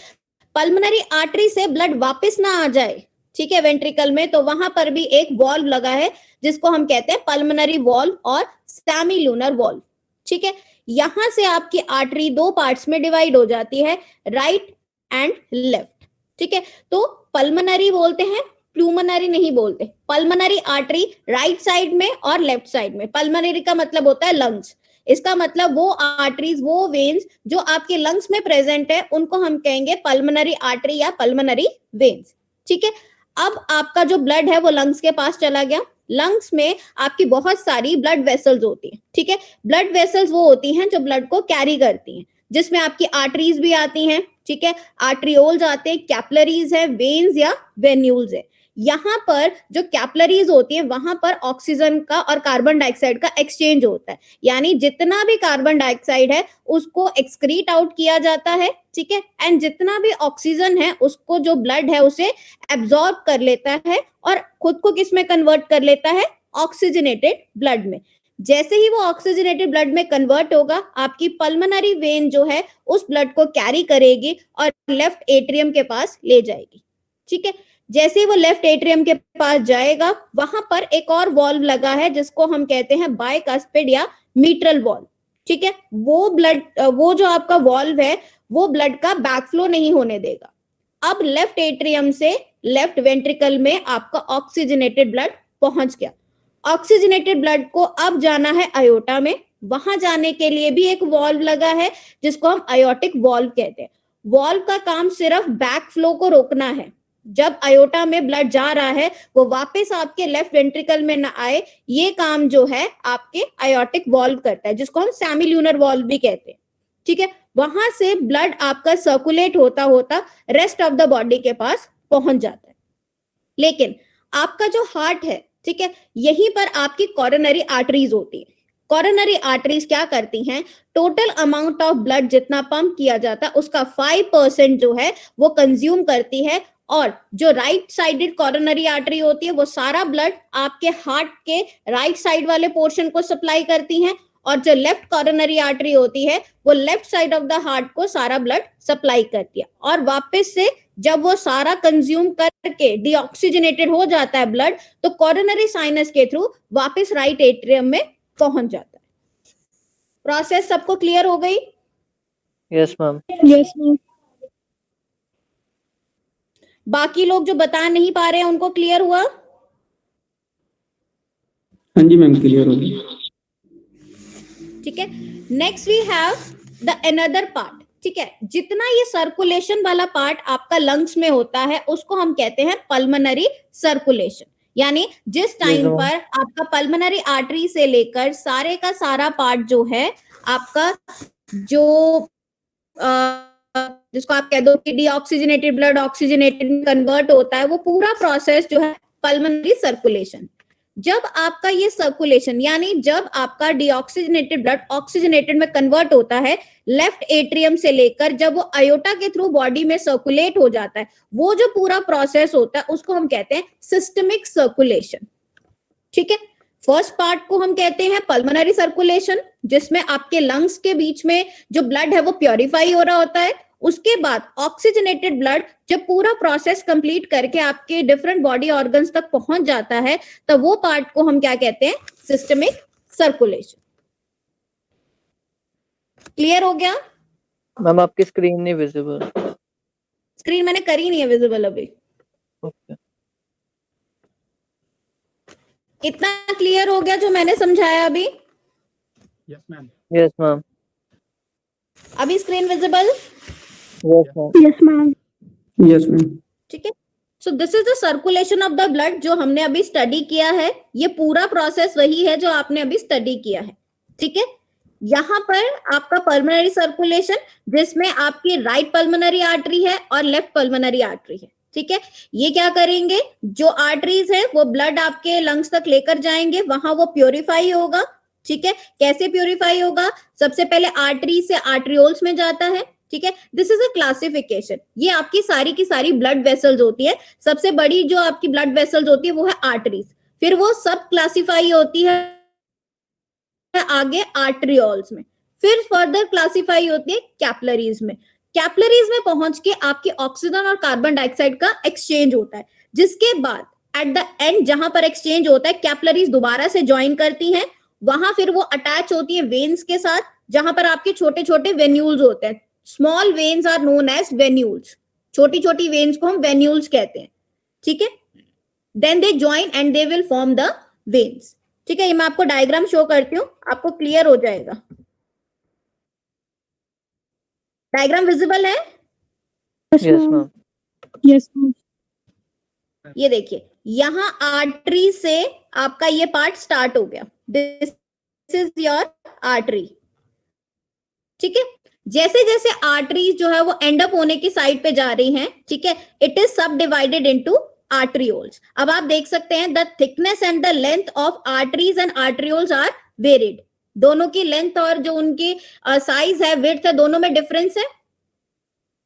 Speaker 5: पल्मोनरी आर्टरी से ब्लड वापस ना आ जाए, ठीक है, वेंट्रिकल में, तो वहां पर भी एक वॉल्व लगा है जिसको हम कहते हैं पल्मोनरी वॉल्व और सेमीलूनर वॉल्व। ठीक है, यहां से आपकी आर्टरी दो पार्ट्स में डिवाइड हो जाती है, राइट एंड लेफ्ट। ठीक है, तो पल्मोनरी बोलते हैं, प्लूमोनरी नहीं बोलते। पल्मोनरी आर्टरी राइट साइड में और लेफ्ट साइड में। पल्मोनरी का मतलब होता है लंग्स, इसका मतलब वो आर्टरीज, वो वेन्स जो आपके लंग्स में प्रेजेंट है उनको हम कहेंगे पल्मोनरी आर्टरी या पल्मोनरी वेन्स। ठीक है, अब आपका जो ब्लड है वो लंग्स के पास चला गया। लंग्स में आपकी बहुत सारी ब्लड वेसल्स होती हैं। ठीक है, ब्लड वेसल्स वो होती हैं जो ब्लड को कैरी करती हैं, जिसमें आपकी आर्टरीज भी आती हैं। ठीक है, आर्ट्रियोल्स आते हैं, कैपिलरीज है, वेन्स या वेन्यूल्स है। यहाँ पर जो कैपिलरीज होती है वहां पर ऑक्सीजन का और कार्बन डाइऑक्साइड का एक्सचेंज होता है, यानी जितना भी कार्बन डाइऑक्साइड है उसको एक्सक्रीट आउट किया जाता है। ठीक है, एंड जितना भी ऑक्सीजन है उसको जो ब्लड है उसे एब्जॉर्ब कर लेता है और खुद को किस में कन्वर्ट कर लेता है, ऑक्सीजनेटेड ब्लड में। जैसे ही वो ऑक्सीजनेटेड ब्लड में कन्वर्ट होगा, आपकी पल्मोनरी वेन जो है उस ब्लड को कैरी करेगी और लेफ्ट एट्रियम के पास ले जाएगी। ठीक है, जैसे ही वो लेफ्ट एट्रियम के पास जाएगा वहां पर एक और वॉल्व लगा है जिसको हम कहते हैं बाइकस्पिड या मीट्रल वॉल्व। ठीक है, वो जो आपका वॉल्व है वो ब्लड का बैकफ्लो नहीं होने देगा। अब लेफ्ट एट्रियम से लेफ्ट वेंट्रिकल में आपका ऑक्सीजनेटेड ब्लड पहुंच गया। ऑक्सीजनेटेड ब्लड को अब जाना है अयोटा में। वहां जाने के लिए भी एक वॉल्व लगा है जिसको हम अयोटिक वॉल्व कहते हैं। वॉल्व का काम सिर्फ बैक फ्लो को रोकना है। जब अयोटा में ब्लड जा रहा है वो वापस आपके लेफ्ट वेंट्रिकल में ना आए, ये काम जो है आपके अयोटिक वॉल्व करता है, जिसको हम सेमीलूनर वॉल्व भी कहते हैं। ठीक है, वहां से ब्लड आपका सर्कुलेट होता होता रेस्ट ऑफ द बॉडी के पास पहुंच जाता है। लेकिन आपका जो हार्ट है, ठीक है, यहीं पर आपकी कोरोनरी आर्टरीज होती है। कोरोनरी आर्टरीज क्या करती हैं, टोटल अमाउंट ऑफ ब्लड जितना पंप किया जाता है उसका 5% जो है वो कंज्यूम करती है, और जो राइट साइडेड कोरोनरी आर्टरी होती है वो सारा ब्लड आपके हार्ट के राइट साइड वाले पोर्शन को सप्लाई करती हैं, और जो लेफ्ट कोरोनरी आर्टरी होती है वो left side of the heart को सारा ब्लड सप्लाई करती है। और वापस से जब वो सारा कंज्यूम करके डीऑक्सीजनेटेड हो जाता है ब्लड, तो कोरोनरी साइनस के थ्रू वापस राइट एट्रियम में पहुंच जाता है। प्रोसेस सबको क्लियर हो गई?
Speaker 6: Yes ma'am.
Speaker 3: Yes ma'am.
Speaker 5: बाकी लोग जो बता नहीं पा रहे हैं उनको क्लियर हुआ?
Speaker 7: हाँ जी मैम, क्लियर हो गई।
Speaker 5: ठीक है, next we have the another part. ठीक है, जितना ये सर्कुलेशन वाला पार्ट आपका लंग्स में होता है उसको हम कहते हैं पल्मोनरी सर्कुलेशन। यानी जिस टाइम पर आपका पल्मोनरी आर्टरी से लेकर सारे का सारा पार्ट जो है आपका, जो जिसको आप कह दो कि डीऑक्सीजनेटेड ब्लड ऑक्सीजनेटेड में कन्वर्ट होता है, वो पूरा प्रोसेस जो है पल्मोनरी सर्कुलेशन। जब आपका ये सर्कुलेशन, यानी जब आपका डीऑक्सीजनेटेड ब्लड ऑक्सीजनेटेड में कन्वर्ट होता है लेफ्ट एट्रियम से लेकर जब वो अयोटा के थ्रू बॉडी में सर्कुलेट हो जाता है, वो जो पूरा प्रोसेस होता है उसको हम कहते हैं सिस्टमिक सर्कुलेशन। ठीक है, फर्स्ट पार्ट को हम कहते हैं पल्मोनरी सर्कुलेशन, जिसमें आपके लंग्स के बीच में जो ब्लड है वो प्योरीफाई हो रहा होता है। उसके बाद ऑक्सीजनेटेड ब्लड जब पूरा प्रोसेस कंप्लीट करके आपके डिफरेंट बॉडी ऑर्गन्स तक पहुंच जाता है, तो वो पार्ट को हम क्या कहते हैं, सिस्टमिक सर्कुलेशन। क्लियर हो गया?
Speaker 6: मैम आपकी स्क्रीन नहीं विजिबल।
Speaker 5: स्क्रीन मैंने करी नहीं है विजिबल अभी।
Speaker 6: ओके,
Speaker 5: इतना क्लियर हो गया जो मैंने समझाया अभी?
Speaker 2: Yes ma'am.
Speaker 6: Yes ma'am.
Speaker 5: अभी screen visible?
Speaker 6: Yes ma'am.
Speaker 1: Yes ma'am.
Speaker 7: Yes ma'am.
Speaker 5: ठीक है, so this is the circulation of the blood जो हमने अभी स्टडी किया है। ये पूरा प्रोसेस वही है जो आपने अभी स्टडी किया है। ठीक है, यहाँ पर आपका पल्मोनरी सर्कुलेशन, जिसमें आपकी राइट पल्मोनरी आर्टरी है और लेफ्ट पल्मोनरी आर्टरी है, ठीक है। ये क्या करेंगे, जो आर्टरीज है वो ब्लड आपके लंग्स तक लेकर जाएंगे, वहां वो प्योरीफाई होगा, ठीक है। कैसे प्योरीफाई होगा, सबसे पहले आर्टरी से आर्ट्रियोल्स में जाता है, ठीक है। This is a classification. ये आपकी सारी की सारी ब्लड वेसल्स होती है। सबसे बड़ी जो आपकी ब्लड वेसल्स होती है वो है आर्टरीज, फिर वो सब क्लासिफाई होती है आगे आर्ट्रियोल्स में, फिर फर्दर क्लासिफाई होती है कैपिलरीज में। कैपिलरीज में पहुंच के आपकी ऑक्सीजन और कार्बन डाइऑक्साइड का एक्सचेंज होता है, जिसके बाद एट द एंड जहां पर एक्सचेंज होता है कैपिलरीज दोबारा से ज्वाइन करती हैं, वहां फिर वो अटैच होती है वेन्स के साथ, जहां पर आपके छोटे छोटे वेन्यूल्स होते हैं। Small veins are known as venules, छोटी छोटी वेन्स को हम वेन्यूल्स कहते हैं, ठीक है। Then they join and they will form the veins, ठीक है। ये मैं आपको डायग्राम शो करती हूँ, आपको क्लियर हो जाएगा। डायग्राम विजिबल है?
Speaker 6: Yes ma'am.
Speaker 3: Yes ma'am.
Speaker 5: ये देखिए, यहाँ आर्टरी से आपका ये पार्ट स्टार्ट हो गया, दिस इज योर आर्टरी, ठीक है। जैसे जैसे आर्टरीज जो है वो एंड अप होने की साइड पे जा रही हैं, ठीक है, it is sub divided into arterioles. अब आप देख सकते हैं the thickness and the length of arteries and arterioles are varied. दोनों की लेंथ और जो उनकी साइज है, विड्थ है, दोनों में डिफरेंस है,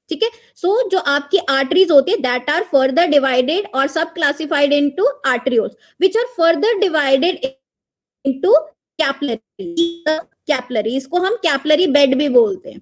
Speaker 5: ठीक है। सो जो आपकी आर्टरीज होती है दैट आर फर्दर डिवाइडेड और sub classified into arterioles which are further divided into capillaries को हम कैपिलरी बेड भी बोलते हैं,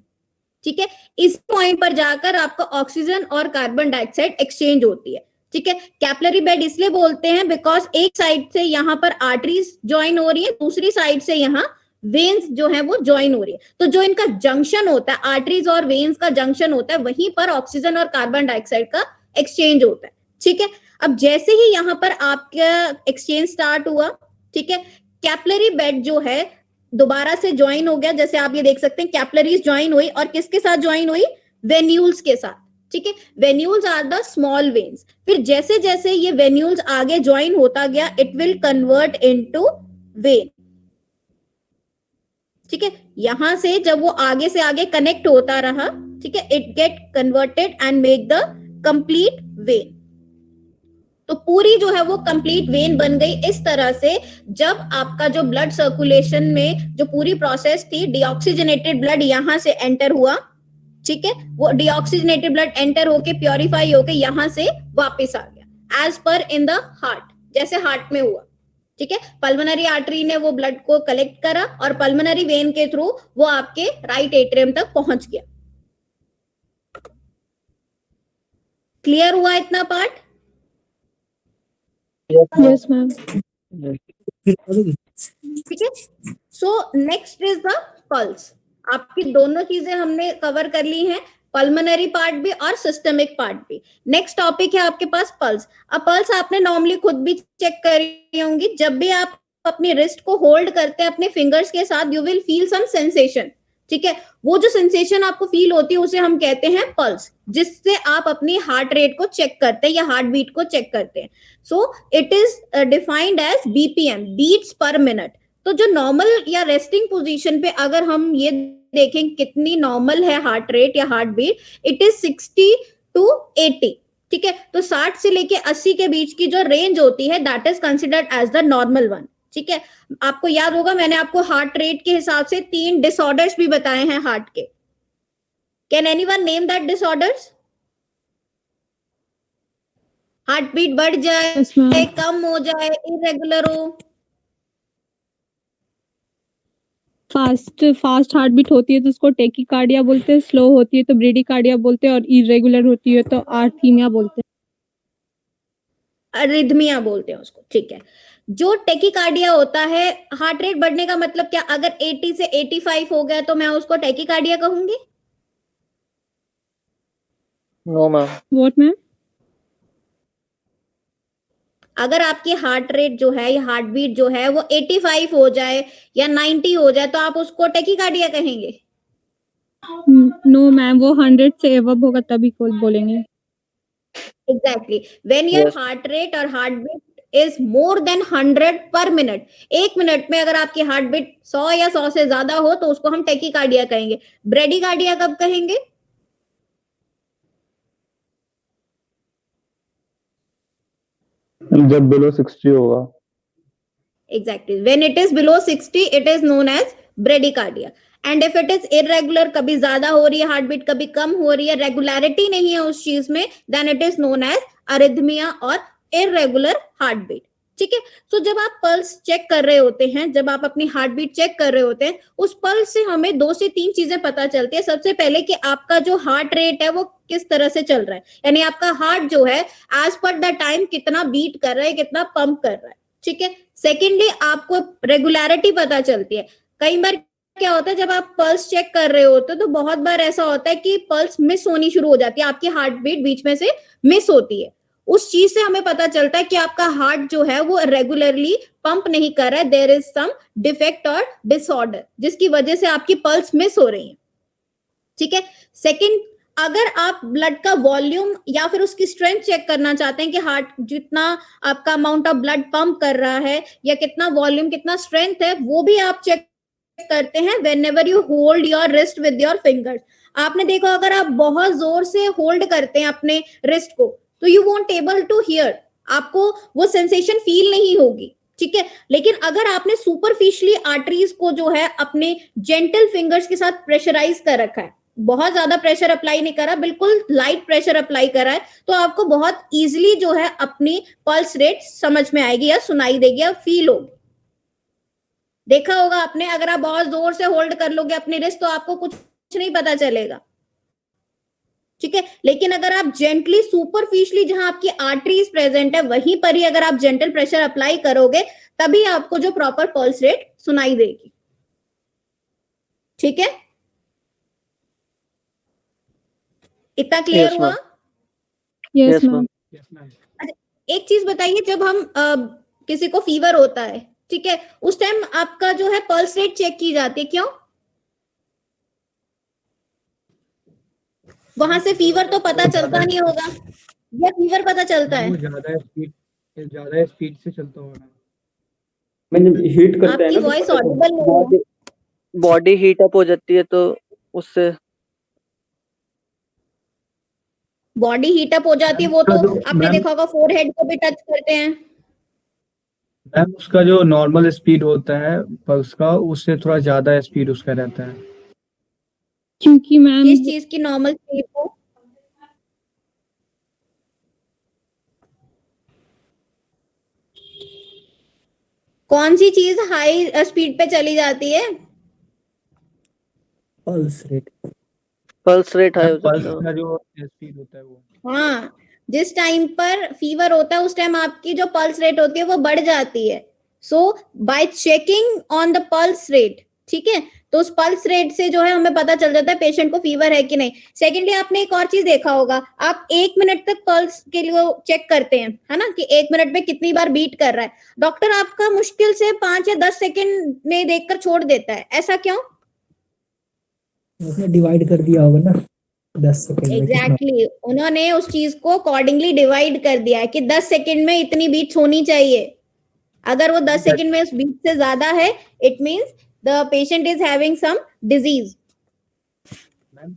Speaker 5: ठीक है। इस पॉइंट पर जाकर आपका ऑक्सीजन और कार्बन डाइऑक्साइड एक्सचेंज होती है, ठीक है। कैपिलरी बेड इसलिए बोलते हैं बिकॉज एक साइड से यहाँ पर आर्टरीज ज्वाइन हो रही है, दूसरी साइड से यहाँ वेन्स जो है वो ज्वाइन हो रही है। तो जो इनका जंक्शन होता है, आर्टरीज और वेन्स का जंक्शन होता है, वहीं पर ऑक्सीजन और कार्बन डाइऑक्साइड का एक्सचेंज होता है, ठीक है। अब जैसे ही यहाँ पर आपका एक्सचेंज स्टार्ट हुआ, ठीक है, कैपिलरी बेड जो है दोबारा से ज्वाइन हो गया। जैसे आप ये देख सकते हैं कैपिलरीज ज्वाइन हुई और किसके साथ ज्वाइन हुई, वेन्यूल्स के साथ, ठीक है। Venules are the small veins. फिर जैसे जैसे ये वेन्यूल्स आगे ज्वाइन होता गया, it will convert into vein, ठीक है। यहां से जब वो आगे से आगे कनेक्ट होता रहा, ठीक है, it get converted and make the complete when. तो पूरी जो है वो कंप्लीट वेन बन गई इस तरह से। जब आपका जो ब्लड सर्कुलेशन में जो पूरी प्रोसेस थी, डीऑक्सीजनेटेड ब्लड यहां से एंटर हुआ, ठीक है, वो डीऑक्सीजनेटेड ब्लड एंटर होके प्योरीफाई होके यहां से वापस आ गया as per in the heart, जैसे हार्ट में हुआ, ठीक है। पल्मोनरी आर्टरी ने वो ब्लड को कलेक्ट करा और पल्मोनरी वेन के थ्रू वो आपके राइट एट्रियम तक पहुंच गया। क्लियर हुआ इतना पार्ट?
Speaker 3: Yes ma'am.
Speaker 5: ठीक है। So next is the pulse. आपकी दोनों चीजें हमने कवर कर ली हैं, पल्मोनरी पार्ट भी और सिस्टमिक पार्ट भी। नेक्स्ट टॉपिक है आपके पास पल्स। अब पल्स आपने नॉर्मली खुद भी चेक करी होंगी, जब भी आप अपनी रिस्ट को होल्ड करते हैं अपने फिंगर्स के साथ, you will feel some sensation, ठीक है। वो जो सेंसेशन आपको फील होती है उसे हम कहते हैं पल्स, जिससे आप अपनी हार्ट रेट को चेक करते हैं या हार्ट बीट को चेक करते हैं। So it is defined as BPM, beats per minute. तो जो नॉर्मल या रेस्टिंग पोजीशन पे अगर हम ये देखें कितनी नॉर्मल है हार्ट रेट या heart beat, it is 60 to 80, ठीक है। तो 60 से लेके 80 के बीच की जो रेंज होती है that is considered as the normal one, ठीक है। आपको याद होगा मैंने आपको हार्ट रेट के हिसाब से 3 डिसऑर्डर्स भी बताए हैं हार्ट के। Can anyone name that disorders? Heart beat बढ़ जाए,
Speaker 3: Yes, ma'am.
Speaker 5: कम हो जाए, इरेगुलर हो।
Speaker 3: फास्ट हार्ट बीट होती है तो उसको टेकिकार्डिया बोलते हैं, स्लो होती है तो ब्रेडिकार्डिया बोलते हैं और इरेगुलर होती है तो आर्थीमिया बोलते हैं।
Speaker 5: अरिथमिया बोलते हैं उसको, ठीक है। जो टेकिकार्डिया होता है, हार्ट रेट बढ़ने का मतलब क्या, अगर 80 से 85 हो गया तो मैं उसको टेकिकार्डिया कहूंगी?
Speaker 6: No ma'am.
Speaker 3: What ma'am?
Speaker 5: अगर आपकी हार्ट रेट जो है या हार्ट बीट जो है वो 85 हो जाए या 90 हो जाए तो आप उसको टेकिकार्डिया कहेंगे?
Speaker 3: नो मैम, वो 100 से अबव होगा तभी बोलेंगे।
Speaker 5: Exactly. When your
Speaker 6: Yes.
Speaker 5: heart rate or heart beat is more than 100 per minute. एक मिनट में अगर आपकी हार्ट बीट 100 या 100 से ज्यादा हो तो उसको हम टेकीकार्डिया कहेंगे. ब्रेडिकार्डिया कब कहेंगे?
Speaker 8: जब बिलो 60 होगा.
Speaker 5: Exactly. When it is below 60, it is known as bradycardia. And if it is irregular, कभी ज्यादा हो रही है हार्ट बीट, कभी कम हो रही है, रेगुलरिटी नहीं है उस चीज में, then it is known as arrhythmia और irregular heart beat. ठीक है. तो जब आप पल्स चेक कर रहे होते हैं, जब आप अपनी हार्ट बीट चेक कर रहे होते हैं, उस पल्स से हमें 2 से 3 चीजें पता चलती है. सबसे पहले कि आपका जो हार्ट रेट है वो किस तरह से चल रहा है, यानी आपका हार्ट जो है एज पर द टाइम कितना बीट कर रहा है, कितना पंप कर रहा है. ठीक है. सेकेंडली आपको रेगुलरिटी पता चलती है. कई बार क्या होता है, जब आप पल्स चेक कर रहे होते हो तो बहुत बार ऐसा होता है कि पल्स मिस होनी शुरू हो जाती है, आपकी हार्ट बीट बीच में से मिस होती है. उस चीज से हमें पता चलता है कि आपका हार्ट जो है वो रेगुलरली पंप नहीं कर रहा है. देयर इज सम डिफेक्ट और डिसऑर्डर जिसकी वजह से आपकी पल्स मिस हो रही है. ठीक है. सेकंड, अगर आप ब्लड का वॉल्यूम या फिर उसकी स्ट्रेंथ चेक करना चाहते हैं कि हार्ट जितना आपका अमाउंट ऑफ ब्लड पंप कर रहा है या कितना वॉल्यूम, कितना स्ट्रेंथ है, वो भी आप चेक करते हैं whenever you hold your wrist with your fingers. आपने देखा अगर आप बहुत जोर से होल्ड करते हैं अपने रिस्ट को तो you won't able to hear, आपको वो सेंसेशन फील नहीं होगी. ठीक है. लेकिन अगर आपने सुपरफिशियली आर्टरीज को जो है अपने जेंटल फिंगर्स के साथ प्रेशराइज कर रखा है, बहुत ज्यादा प्रेशर अप्लाई नहीं करा, बिल्कुल लाइट प्रेशर अप्लाई करा है, तो आपको बहुत इजीली जो है अपनी पल्स रेट समझ में आएगी या सुनाई देगी या फील होगी. देखा होगा आपने, अगर आप बहुत जोर से होल्ड कर लोगे अपनी रिस्ट तो आपको कुछ नहीं पता चलेगा. ठीक है. लेकिन अगर आप जेंटली सुपरफिशियली जहां आपकी आर्टरीज प्रेजेंट है वहीं पर ही अगर आप जेंटल प्रेशर अप्लाई करोगे तभी आपको जो प्रॉपर पल्स रेट सुनाई देगी. ठीक है. इतना क्लियर
Speaker 6: Yes,
Speaker 5: हुआ?
Speaker 6: ma'am.
Speaker 3: Yes
Speaker 6: Yes,
Speaker 3: ma'am.
Speaker 6: ma'am.
Speaker 5: एक चीज बताइए, जब हम किसी को फीवर होता है, ठीक है, उस टाइम आपका जो है पल्स रेट चेक की जाती है, क्यों? वहां से फीवर तो पता चलता नहीं होगा या फीवर पता चलता है?
Speaker 2: वो ज्यादा स्पीड से चलता होगा.
Speaker 7: मैंने हीट करते हैं
Speaker 5: आपकी
Speaker 7: ना
Speaker 5: वॉइस ऑडिबल नहीं है.
Speaker 6: बॉडी हीट अप हो जाती है तो उससे
Speaker 5: बॉडी हीट अप हो जाती है, वो तो आपने देखा होगा फोरहेड को भी टच करते हैं.
Speaker 2: मैम उसका जो नॉर्मल स्पीड होता है पल्स का, उससे थोड़ा ज्यादा स्पीड उसका रहता है.
Speaker 3: क्योंकि मैम
Speaker 5: किस चीज की नॉर्मल स्पीड हो? कौन सी चीज हाई स्पीड पे चली जाती है?
Speaker 4: Pulse rate.
Speaker 6: Pulse rate high हो
Speaker 2: पल्स
Speaker 6: जाता है.
Speaker 2: का जो स्पीड होता है वो.
Speaker 5: हाँ, जिस टाइम पर फीवर होता है उस टाइम आपकी जो पल्स रेट होती है वो बढ़ जाती है. So by checking on the pulse rate, ठीक है, तो उस पल्स रेट से जो है हमें पता चल जाता है पेशेंट को फीवर है कि नहीं. सेकेंडली आपने एक और चीज देखा होगा, आप 1 मिनट तक पल्स के लिए चेक करते हैं, है ना, कि 1 मिनट में कितनी बार बीट कर रहा है. डॉक्टर आपका मुश्किल से 5 या 10 सेकेंड में देखकर छोड़ देता है, ऐसा क्यों?
Speaker 4: उसने डिवाइड कर दिया होगा ना 10 सेकंड में.
Speaker 5: एग्जैक्टली, उन्होंने उस चीज को अकॉर्डिंगली डिवाइड कर दिया है कि 10 सेकंड में इतनी बीट्स होनी चाहिए. अगर वो 10 सेकंड में उस बीट से ज्यादा है, it means the patient is having some disease.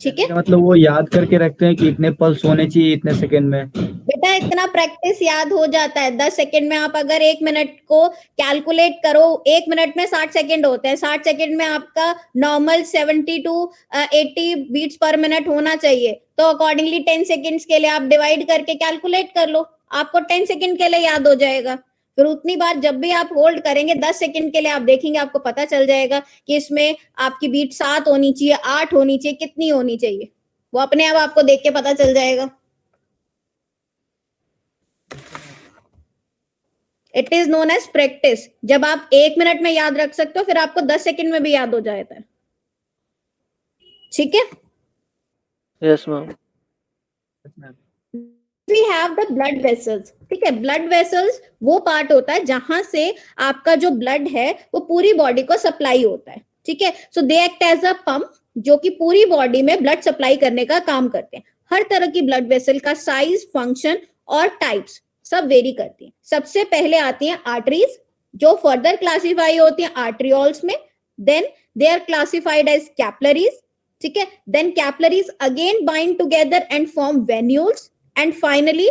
Speaker 5: ठीक है,
Speaker 2: मतलब वो याद करके रखते हैं कि इतने पल्स होने चाहिए इतने सेकंड में.
Speaker 5: बेटा इतना प्रैक्टिस याद हो जाता है. 10 सेकंड में आप अगर 1 मिनट को कैलकुलेट करो, 1 मिनट में 60 सेकंड होते हैं, 60 सेकंड में आपका normal 70 to 80 beats per minute होना चाहिए. तो अकॉर्डिंगली 10 सेकंड्स के लिए आप डिवाइड करके कैलकुलेट कर लो, आपको 10 सेकंड के लिए याद हो जाएगा. फिर उतनी बार जब भी आप होल्ड करेंगे 10 सेकंड के लिए, आप देखेंगे आपको पता चल जाएगा कि इसमें आपकी बीट 7 होनी चाहिए, 8 होनी चाहिए, कितनी होनी चाहिए, वो अपने आप आपको देख के पता चल जाएगा. It is known as practice. जब आप 1 मिनट में याद रख सकते हो फिर आपको 10 सेकंड में भी याद हो जाता है. ठीक है.
Speaker 6: Yes ma'am.
Speaker 5: We have the blood vessels. ठीक है, ब्लड वेसल्स वो पार्ट होता है जहां से आपका जो ब्लड है वो पूरी बॉडी को सप्लाई होता है. ठीक है, so they act as a pump जो कि पूरी बॉडी में ब्लड सप्लाई करने का काम करते हैं. हर तरह की ब्लड वेसल का साइज, फंक्शन और टाइप्स सब वेरी करती हैं। सबसे पहले आती हैं आर्टरीज, जो फर्दर क्लासिफाई होती हैं आर्ट्रियोल्स में, then they are classified as capillaries, ठीक है, then capillaries again bind together and form venules, and finally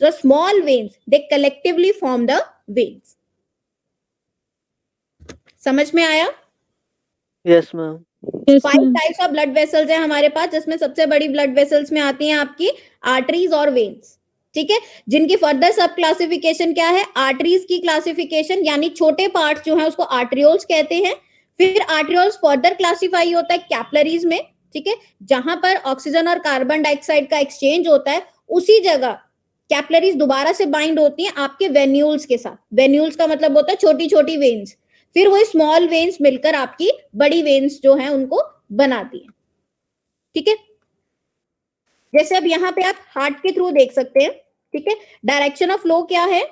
Speaker 5: the small veins, they collectively form the veins. समझ में आया?
Speaker 6: Yes ma'am.
Speaker 5: 5 types of blood vessels है हमारे पास, जिसमें सबसे बड़ी ब्लड वेसल्स में आती हैं आपकी आर्टरीज और वेन्स, ठीक है, जिनकी फर्दर सब क्लासिफिकेशन क्या है? आर्टरीज की क्लासिफिकेशन यानी छोटे पार्ट्स जो है उसको आर्ट्रियोल्स कहते हैं। फिर आर्ट्रियोल्स फर्दर क्लासिफाई होता है कैपिलरीज में, ठीक है, जहां पर ऑक्सीजन और कार्बन डाइऑक्साइड का एक्सचेंज होता है, उसी जगह कैपिलरीज दोबारा से बाइंड होती हैं आपके वेन्यूल्स के साथ। वेन्यूल्स का मतलब होता है छोटी छोटी वेन्स, फिर वो स्मॉल वेन्स मिलकर आपकी बड़ी वेन्स जो है उनको बनाती हैं, ठीक है। जैसे अब यहाँ पे आप हार्ट के थ्रू देख सकते हैं, ठीक है, डायरेक्शन ऑफ फ्लो क्या है?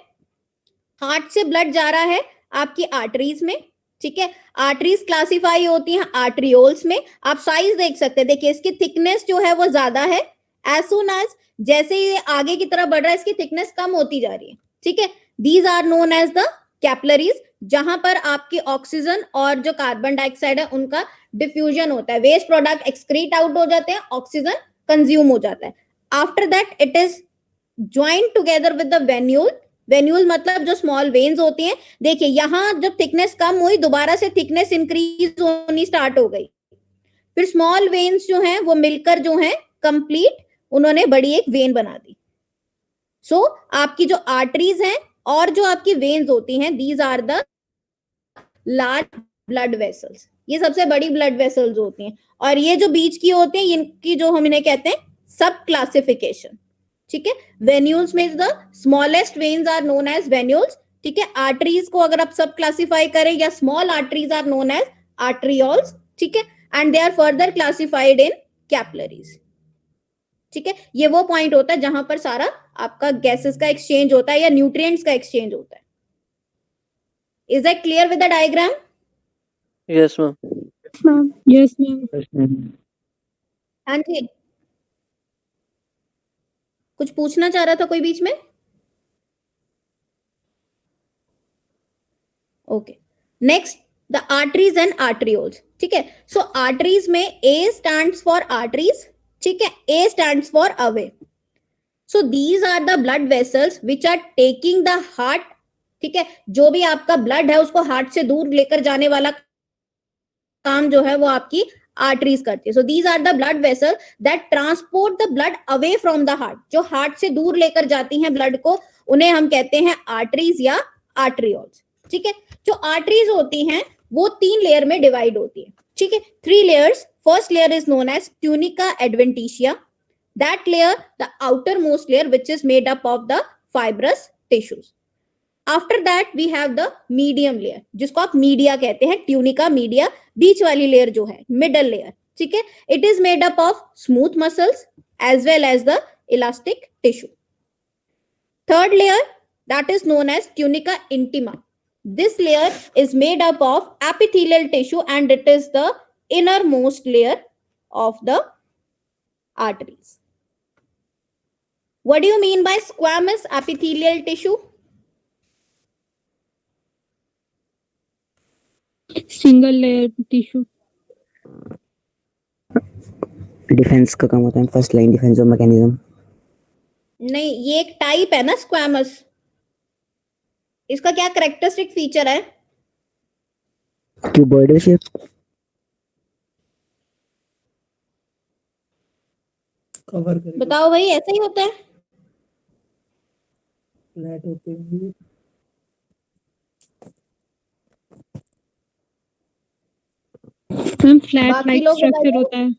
Speaker 5: हार्ट से ब्लड जा रहा है आपकी आर्टरीज में, ठीक है, आर्टरीज क्लासिफाई होती हैं आर्ट्रियोल्स में। आप साइज देख सकते हैं, देखिए इसकी थिकनेस जो है वो ज्यादा है, एज सून एज जैसे ये आगे की तरफ बढ़ रहा है इसकी थिकनेस कम होती जा रही है, ठीक है। These are known as the capillaries, जहां पर आपकी ऑक्सीजन और जो कार्बन डाइऑक्साइड है उनका डिफ्यूजन होता है, वेस्ट प्रोडक्ट एक्सक्रीट आउट हो जाते हैं, ऑक्सीजन कंज्यूम हो जाता है। After that it is joint together with the venule. Venule मतलब जो स्मॉल वेन्स होती हैं, देखिए यहां जब थिकनेस कम हुई दोबारा से थिकनेस इंक्रीज होनी स्टार्ट हो गई, फिर स्मॉल वेन्स जो हैं वो मिलकर जो है कंप्लीट उन्होंने बड़ी एक वेन बना दी। सो आपकी जो आर्टरीज हैं और जो आपकी वेन्स होती हैं, these are the large blood vessels, ये सबसे बड़ी ब्लड वेसल्स होती हैं। और ये जो बीच की होती हैं इनकी जो हम इन्हें कहते हैं सब क्लासिफिकेशन, ठीक है। वेन्यूल्स में the smallest veins are known as venules, ठीक है। आर्टरीज को अगर आप सब क्लासिफाई करें या small arteries are known as arterioles, ठीक है, and they are further classified in capillaries, ठीक है। ये वो पॉइंट होता है जहां पर सारा आपका गैसेस का एक्सचेंज होता है या न्यूट्रिएंट्स का एक्सचेंज होता है। Is that clear with the diagram?
Speaker 6: Yes ma'am.
Speaker 3: Yes ma'am.
Speaker 5: हाँ जी, कुछ पूछना चाह रहा था कोई बीच में? Okay, next the arteries and arterioles, ठीक है। सो आर्टरीज में ए स्टैंड्स फॉर आर्टरीज, ठीक है, A stands for away. So these are the blood vessels which are taking the heart, ठीक है, जो भी आपका ब्लड है उसको हार्ट से दूर लेकर जाने वाला काम जो है वो आपकी आर्टरीज करती है। So these are the blood vessel that transport the blood away from the heart, जो हार्ट से दूर लेकर जाती हैं ब्लड को, उन्हें हम कहते हैं आर्टरीज या आर्ट्रियोल्स, ठीक है। जो आर्टरीज होती हैं वो 3 लेयर में डिवाइड होती है, ठीक है, 3 layers. First layer is known as tunica adventitia, that layer the outer most layer which is made up of the fibrous tissues. After that we have the medium layer, जिसको आप media कहते हैं, tunica media, बीच वाली layer जो है middle layer, ठीक है, it is made up of smooth muscles as well as the elastic tissue. Third layer that is known as tunica intima. This layer is made up of epithelial tissue and it is the innermost layer of the arteries. What do you mean by squamous epithelial tissue?
Speaker 3: Single layer tissue.
Speaker 8: Defence का काम होता है, first line defence of mechanism.
Speaker 5: नहीं, ये एक type है ना squamous, इसका क्या कैरेक्टरिस्टिक फीचर है?
Speaker 8: Cuboidal shape.
Speaker 4: कवर करेगा,
Speaker 5: बताओ भाई, ऐसा ही होता है?
Speaker 4: फ्लैट होते होंगे।
Speaker 3: मैम फ्लैट
Speaker 5: बाकी
Speaker 3: लाइक
Speaker 5: लोग
Speaker 3: स्ट्रक्चर
Speaker 5: बताइए।
Speaker 3: होता है।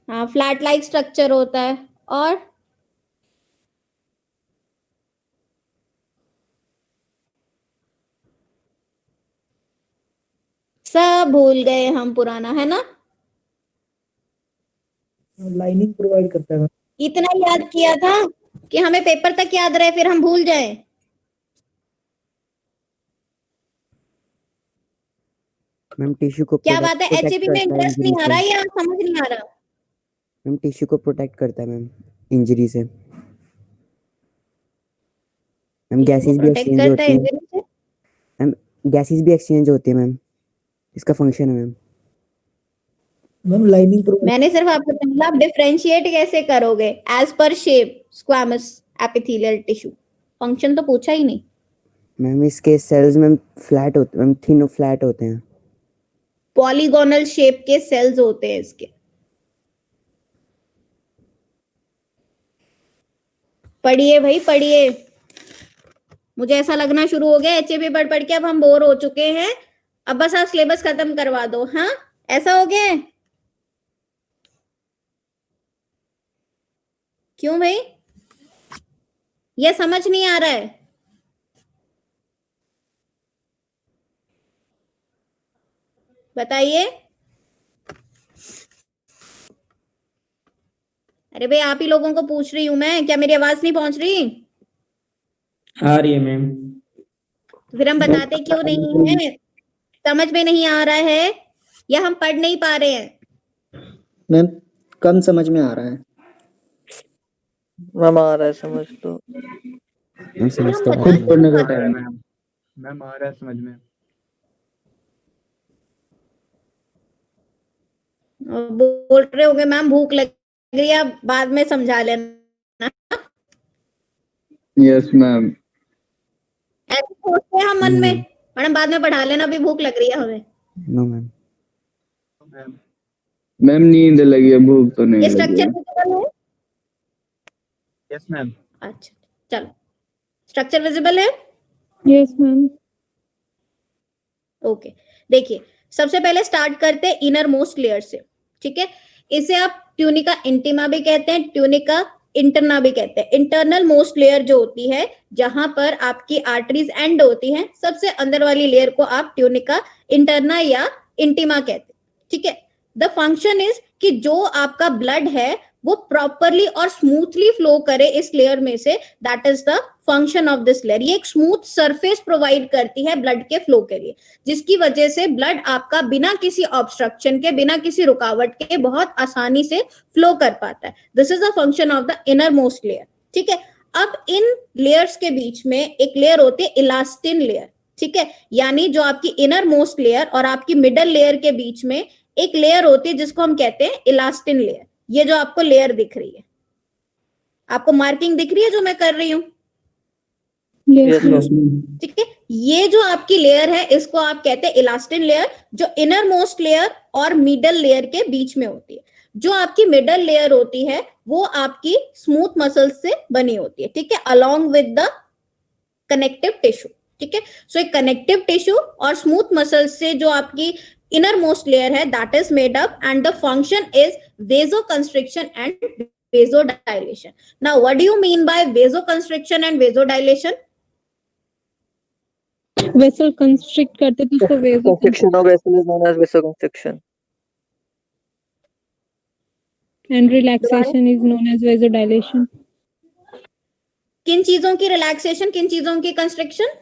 Speaker 5: हाँ, फ्लैट लाइक स्ट्रक्चर होता है। और सब भूल गए हम पुराना, है ना?
Speaker 4: लाइनिंग प्रोवाइड करता है।
Speaker 5: इतना याद किया था कि हमें पेपर तक याद रहे, फिर हम भूल जाएं।
Speaker 8: मैम टिश्यू को
Speaker 5: क्या बात है, एचएबी में इंटरेस्ट नहीं आ रहा या समझ नहीं आ रहा?
Speaker 8: मैम टिश्यू को प्रोटेक्ट करता है मैम इंजरी से। मैम गैसेस भी
Speaker 5: प्रोटेक्ट
Speaker 8: एक्सचेंज
Speaker 5: करता
Speaker 8: होती
Speaker 5: है
Speaker 8: हैं
Speaker 5: इंजरी से।
Speaker 8: मैम, गैसेस भी एक्सचेंज होती है मैम, इसका फंक्शन है मैम।
Speaker 4: मैम लाइनिंग प्रोवाइड
Speaker 5: मैंने सिर्फ आपको बोला आप डिफरेंशिएट कैसे करोगे as per shape squamous epithelial tissue, function तो पूछा ही नहीं।
Speaker 8: मैम इसके सेल्स मैम फ्लैट होते मैम, थिन और फ्लैट होते हैं।
Speaker 5: पॉलीगोनल शेप के सेल्स होते हैं इसके। पढ़िए भाई पढ़िए, मुझे ऐसा लगना शुरू हो गया एचएपी पढ़ के अब हम बोर हो चुके हैं, अब बस आप सिलेबस खत्म करवा दो। हाँ ऐसा हो गया है? क्यों भाई, ये समझ नहीं आ रहा है? बताइए। अरे भाई आप ही लोगों को पूछ रही हूं मैं, क्या मेरी आवाज नहीं पहुंच रही?
Speaker 7: आ रही है मैम।
Speaker 5: तो फिर हम बताते क्यों नहीं है? समझ में नहीं आ रहा है या हम पढ़ नहीं पा रहे हैं?
Speaker 4: मैम कम समझ में आ रहा है।
Speaker 6: मैम आ रहा है समझ तो।
Speaker 8: मैम समझ
Speaker 5: हम
Speaker 8: तो आ
Speaker 5: बता
Speaker 8: रहा है।
Speaker 5: क्यों
Speaker 7: पढ़ने
Speaker 5: नहीं
Speaker 7: का
Speaker 5: पाते?
Speaker 7: टाइम।
Speaker 2: मैम आ रहा है समझ में।
Speaker 5: बोल रहे होंगे मैम भूख लग रही है, बाद में समझा लेना।
Speaker 7: Yes ma'am.
Speaker 5: ऐसे सोचते हैं हम मन में, मैडम बाद में पढ़ा लेना, अभी भूख लग रही है हमें।
Speaker 8: No ma'am.
Speaker 7: मैम नींद लगी है, भूख तो नहीं
Speaker 5: ये
Speaker 7: लगी
Speaker 5: स्ट्रक्चर
Speaker 7: है।
Speaker 5: विजिबल है?
Speaker 2: Yes ma'am.
Speaker 5: अच्छा चलो, स्ट्रक्चर विजिबल है?
Speaker 3: Yes ma'am.
Speaker 5: ओके देखिए, सबसे पहले स्टार्ट करते हैं इनर मोस्ट लेयर से। ठीक है, इसे आप ट्यूनिका इंटीमा भी कहते हैं, ट्यूनिका इंटरना भी कहते हैं। इंटरनल मोस्ट लेयर जो होती है, जहां पर आपकी आर्टरीज एंड होती हैं, सबसे अंदर वाली लेयर को आप ट्यूनिका इंटरना या इंटीमा कहते हैं। ठीक है, द फंक्शन इज कि जो आपका ब्लड है वो प्रॉपरली और स्मूथली फ्लो करे इस लेयर में से, that is the function of this layer. ये एक स्मूथ सरफेस प्रोवाइड करती है ब्लड के फ्लो के लिए, जिसकी वजह से ब्लड आपका बिना किसी ऑब्स्ट्रक्शन के, बिना किसी रुकावट के बहुत आसानी से फ्लो कर पाता है। This is the function of the inner most layer. ठीक है, अब इन लेयर्स के बीच में एक लेयर होती है इलास्टिन लेयर। ठीक है, यानी जो आपकी इनर मोस्ट लेयर और आपकी मिडल लेयर के बीच में एक लेयर होती है जिसको हम कहते हैं इलास्टिन लेयर। ये जो आपको लेयर दिख रही है, आपको मार्किंग दिख रही है जो मैं कर रही हूं?
Speaker 3: यस
Speaker 5: ठीक है, ये जो आपकी लेयर है इसको आप कहते हैं इलास्टिन लेयर, जो इनर मोस्ट लेयर और मिडल लेयर के बीच में होती है। जो आपकी मिडल लेयर होती है वो आपकी स्मूथ मसल्स से बनी होती है। ठीक है, along with the connective tissue. ठीक है, सो एक कनेक्टिव टिश्यू और स्मूथ मसल्स से जो आपकी इनर मोस्ट लेयर है, that is made up, and the function is vasoconstriction and vasodilation. Now what do you mean by vasoconstriction and vasodilation?
Speaker 3: Vessel constrict करते तो उसको vaso
Speaker 6: Constriction of vessel is known as vasoconstriction.
Speaker 3: And relaxation is known as vasodilation.
Speaker 5: किन चीजों की relaxation, किन चीजों की constriction?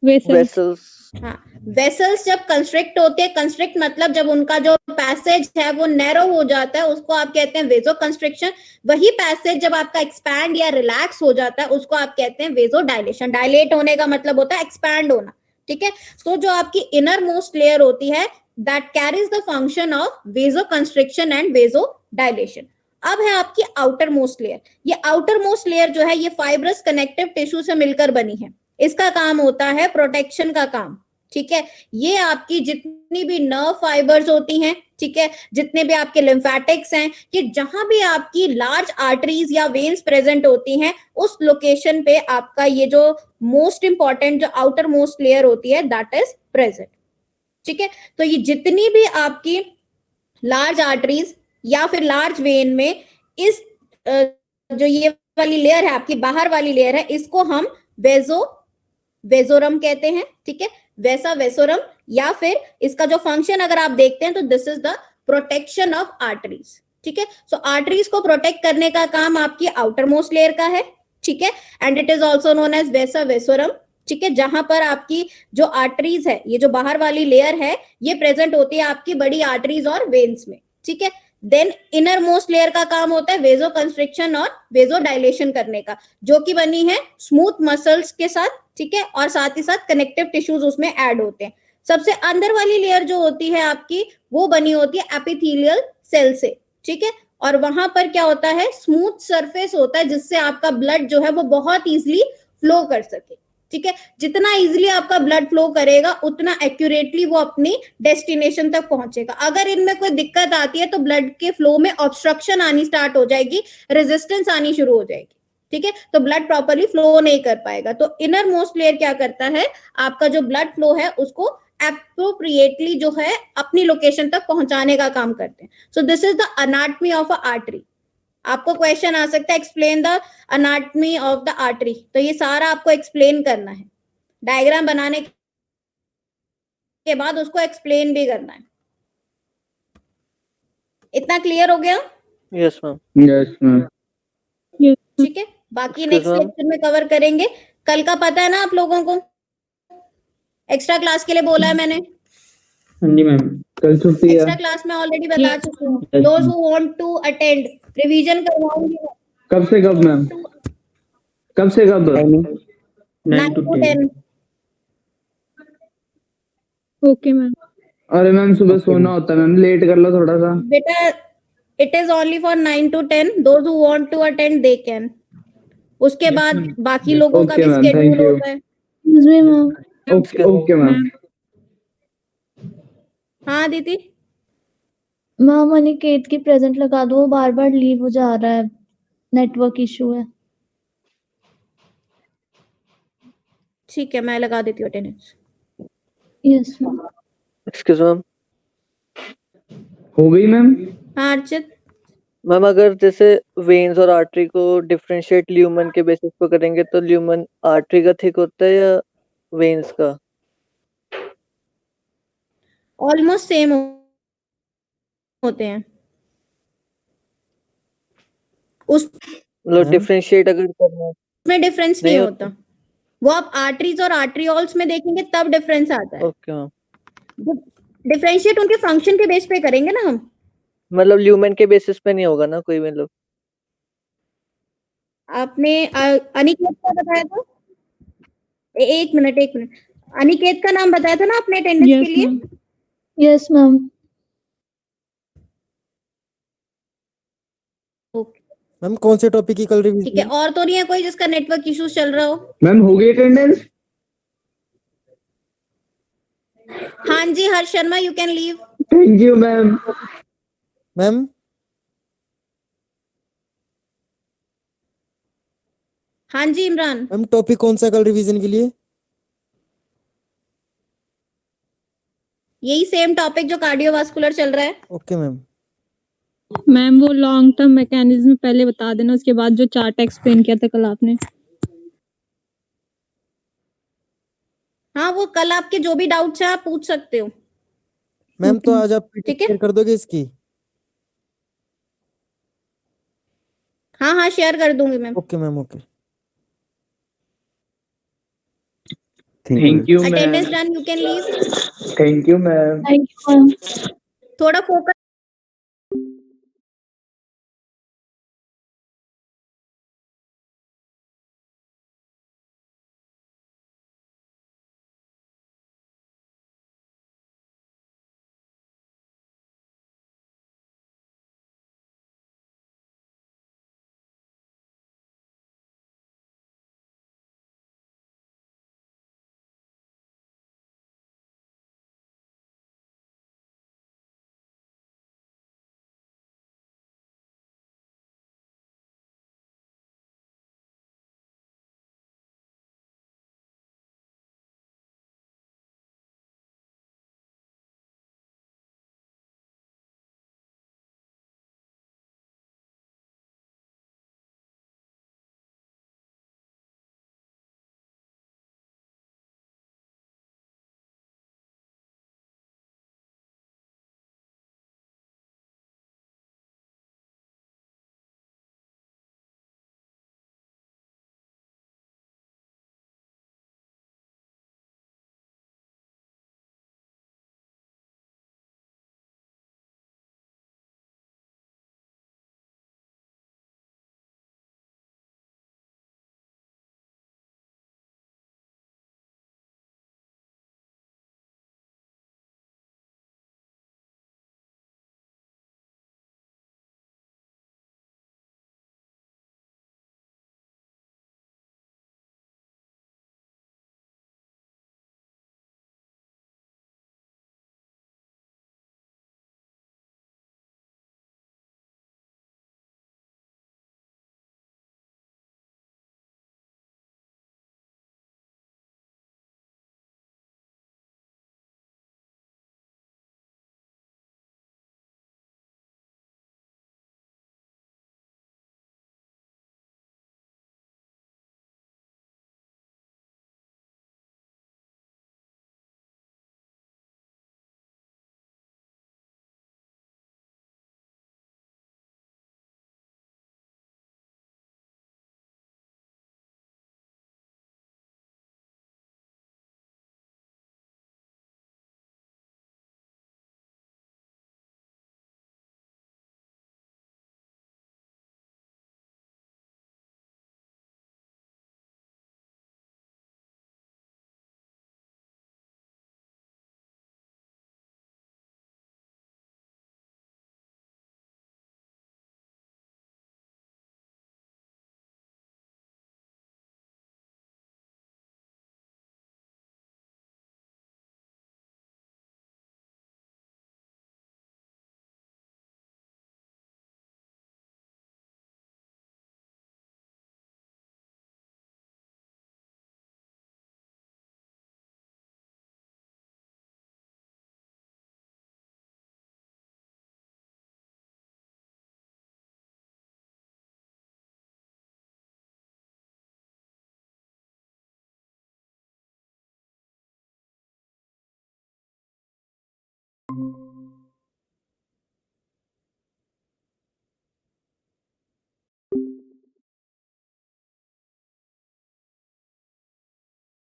Speaker 6: Vessels.
Speaker 5: हाँ, वेसल्स जब कंस्ट्रिक्ट होते हैं, कंस्ट्रिक्ट मतलब जब उनका जो पैसेज है वो नैरो हो जाता है, उसको आप कहते हैं वेसो कंस्ट्रिक्शन। वही पैसेज जब आपका एक्सपैंड या रिलैक्स हो जाता है उसको आप कहते हैं वेसो डायलेशन। डायलेट होने का मतलब होता है एक्सपैंड होना। ठीक है, तो जो आपकी इनर मोस्ट लेयर होती है that carries the function of वेसो constriction and वेसो dilation. अब है आपकी आउटर मोस्ट लेयर। ये आउटर मोस्ट लेयर जो है ये फाइब्रस कनेक्टिव टिश्यू से मिलकर बनी है। इसका काम होता है प्रोटेक्शन का काम। ठीक है, ये आपकी जितनी भी नर्व फाइबर्स होती हैं, ठीक है, जितने भी आपके लिम्फेटिक्स हैं, ये जहां भी आपकी लार्ज आर्टरीज या वेन्स प्रेजेंट होती हैं, उस लोकेशन पे आपका ये जो मोस्ट इंपॉर्टेंट जो आउटर मोस्ट लेयर होती है दैट इज प्रेजेंट। ठीक है, तो ये जितनी भी आपकी लार्ज आर्टरीज या फिर लार्ज वेन में इस जो ये वाली लेयर है आपकी बाहर वाली लेयर है, इसको हम वेसोरम कहते हैं। ठीक है, वैसा वेसोरम, या फिर इसका जो फंक्शन अगर आप देखते हैं तो this is the protection of arteries. ठीक है, सो आर्टरीज को प्रोटेक्ट करने का काम आपकी आउटर मोस्ट लेयर का है। ठीक है, and it is also known as वेसा वेसोरम। ठीक है, जहां पर आपकी जो आर्टरीज है, ये जो बाहर वाली लेयर है, ये प्रेजेंट होती है आपकी बड़ी आर्टरीज और वेन्स में। ठीक है, देन इनर मोस्ट लेयर का काम होता है वेजो कंस्ट्रिक्शन और वेजो डायलेशन करने का, जो कि बनी है स्मूथ मसल्स के साथ, ठीक है, और साथ ही साथ कनेक्टिव टिश्यूज उसमें ऐड होते हैं। सबसे अंदर वाली लेयर जो होती है आपकी, वो बनी होती है एपिथेलियल सेल से, ठीक है, और वहां पर क्या होता है, स्मूथ सरफेस होता है जिससे आपका ब्लड जो है वो बहुत इजीली फ्लो कर सके, ठीक है। जितना इजीली आपका ब्लड फ्लो करेगा उतना एक्यूरेटली वो अपनी डेस्टिनेशन तक पहुंचेगा। अगर इनमें कोई दिक्कत आती है तो ब्लड के फ्लो में ऑब्स्ट्रक्शन आनी स्टार्ट हो जाएगी, रेजिस्टेंस आनी शुरू हो जाएगी, ठीक है, तो ब्लड प्रॉपर्ली फ्लो नहीं कर पाएगा। तो इनर मोस्ट लेयर क्या करता है, आपका जो ब्लड फ्लो है उसको एप्रोप्रिएटली जो है अपनी लोकेशन तक पहुंचाने का काम करते हैं। सो this is the anatomy of a artery. आपको क्वेश्चन आ सकता है explain the anatomy of the artery, तो ये सारा आपको एक्सप्लेन करना है, डायग्राम बनाने के बाद उसको एक्सप्लेन भी करना है। इतना क्लियर हो गया?
Speaker 6: Yes ma'am.
Speaker 7: Yes ma'am.
Speaker 5: ठीक है, बाकी
Speaker 6: Excuse
Speaker 5: नेक्स्ट
Speaker 6: ma'am.
Speaker 5: लेक्चर में कवर करेंगे। कल का पता है ना आप लोगों को? एक्स्ट्रा क्लास के लिए बोला है मैंने,
Speaker 7: हाँ जी मैम, कल छुट्टी है।
Speaker 5: एक्स्ट्रा क्लास में ऑलरेडी बता चुकी हूँ।
Speaker 7: Yes,
Speaker 5: those
Speaker 7: ma'am.
Speaker 5: Who want to attend, revision करवाऊंगी मैं।
Speaker 7: कब से कब मैम? कब से कब?
Speaker 8: Timing
Speaker 5: 9 to 10।
Speaker 3: Okay ma'am.
Speaker 7: अरे मैम सुबह
Speaker 8: Okay,
Speaker 7: सोना
Speaker 8: ma'am.
Speaker 7: होता है मैम, लेट कर लो थोड़ा सा।
Speaker 5: बेटा it is only for 9 to 10, those who want to attend they can. उसके बाद बाकी लोगों का
Speaker 7: Okay,
Speaker 5: भी
Speaker 7: ma'am. Thank
Speaker 5: schedule
Speaker 7: you.
Speaker 5: होता है।
Speaker 7: Okay okay ma'am.
Speaker 5: हाँ दीदी,
Speaker 9: मैम अनिकेत की प्रेजेंट लगा दो, बार बार लीव हो जा रहा है, नेटवर्क इशू है।
Speaker 5: ठीक है, मैं लगा देती हूँ attendance.
Speaker 9: Yes ma'am.
Speaker 6: Excuse ma'am.
Speaker 7: हो गई मैम?
Speaker 5: हाँ अर्चित,
Speaker 6: मैम अगर जैसे वेन्स और आर्टरी को डिफरेंशिएट ल्यूमन के बेसिस पर करेंगे तो ल्यूमन आर्टरी का थिक होता है या वेन्स का?
Speaker 5: ऑलमोस्ट सेम होते हैं।
Speaker 6: मतलब
Speaker 4: Ma'am?
Speaker 6: डिफरेंशिएट अगर करना है
Speaker 5: उसमें डिफरेंस नहीं
Speaker 6: नहीं
Speaker 5: होता, वो आप आर्टरीज और आर्ट्रियोल्स में देखेंगे तब डिफरेंस आता है।
Speaker 6: Okay ma'am.
Speaker 5: डिफरेंशिएट उनके फंक्शन के बेस पे करेंगे ना हम।
Speaker 6: मतलब ल्यूमन के बेसिस पे नहीं होगा ना कोई, मतलब
Speaker 5: आपने अनिकेत का बताया था? एक मिनट, अनिकेत का नाम बताया था ना आपने अटेंडेंस
Speaker 3: यस
Speaker 5: के लिए?
Speaker 3: Ma'am.
Speaker 9: Yes ma'am.
Speaker 5: Okay,
Speaker 4: ma'am कौन से टॉपिक की कल
Speaker 5: ठीक है,
Speaker 4: रिवीजन?
Speaker 5: और तो नहीं है कोई जिसका नेटवर्क इश्यूज चल रहा हो?
Speaker 7: मैम हो गई अटेंडेंस?
Speaker 5: हाँ जी Harsh Sharma, you can leave.
Speaker 7: Thank you ma'am.
Speaker 4: Ma'am
Speaker 5: हाँ जी इमरान,
Speaker 4: मैम टॉपिक कौन सा कल रिवीजन के लिए?
Speaker 5: यही सेम टॉपिक जो कार्डियोवास्कुलर चल रहा है।
Speaker 4: Okay ma'am.
Speaker 3: मैम वो लॉन्ग टर्म मैकेनिज्म पहले बता देना, उसके बाद जो चार्ट एक्सप्लेन किया था कल आपने।
Speaker 5: हाँ, वो कल आपके जो भी डाउट्स हैं आप पूछ सकते हो।
Speaker 4: मैम तो आज आप पीटी
Speaker 5: ठीक है।
Speaker 4: शेयर कर दोगे इसकी?
Speaker 5: हाँ शेयर कर दूंगी ma'am.
Speaker 4: Okay ma'am. Okay
Speaker 7: thank you ma'am.
Speaker 5: Attendance done, you can leave.
Speaker 7: Thank you ma'am.
Speaker 9: Thank you ma'am.
Speaker 5: थोड़ा फोकस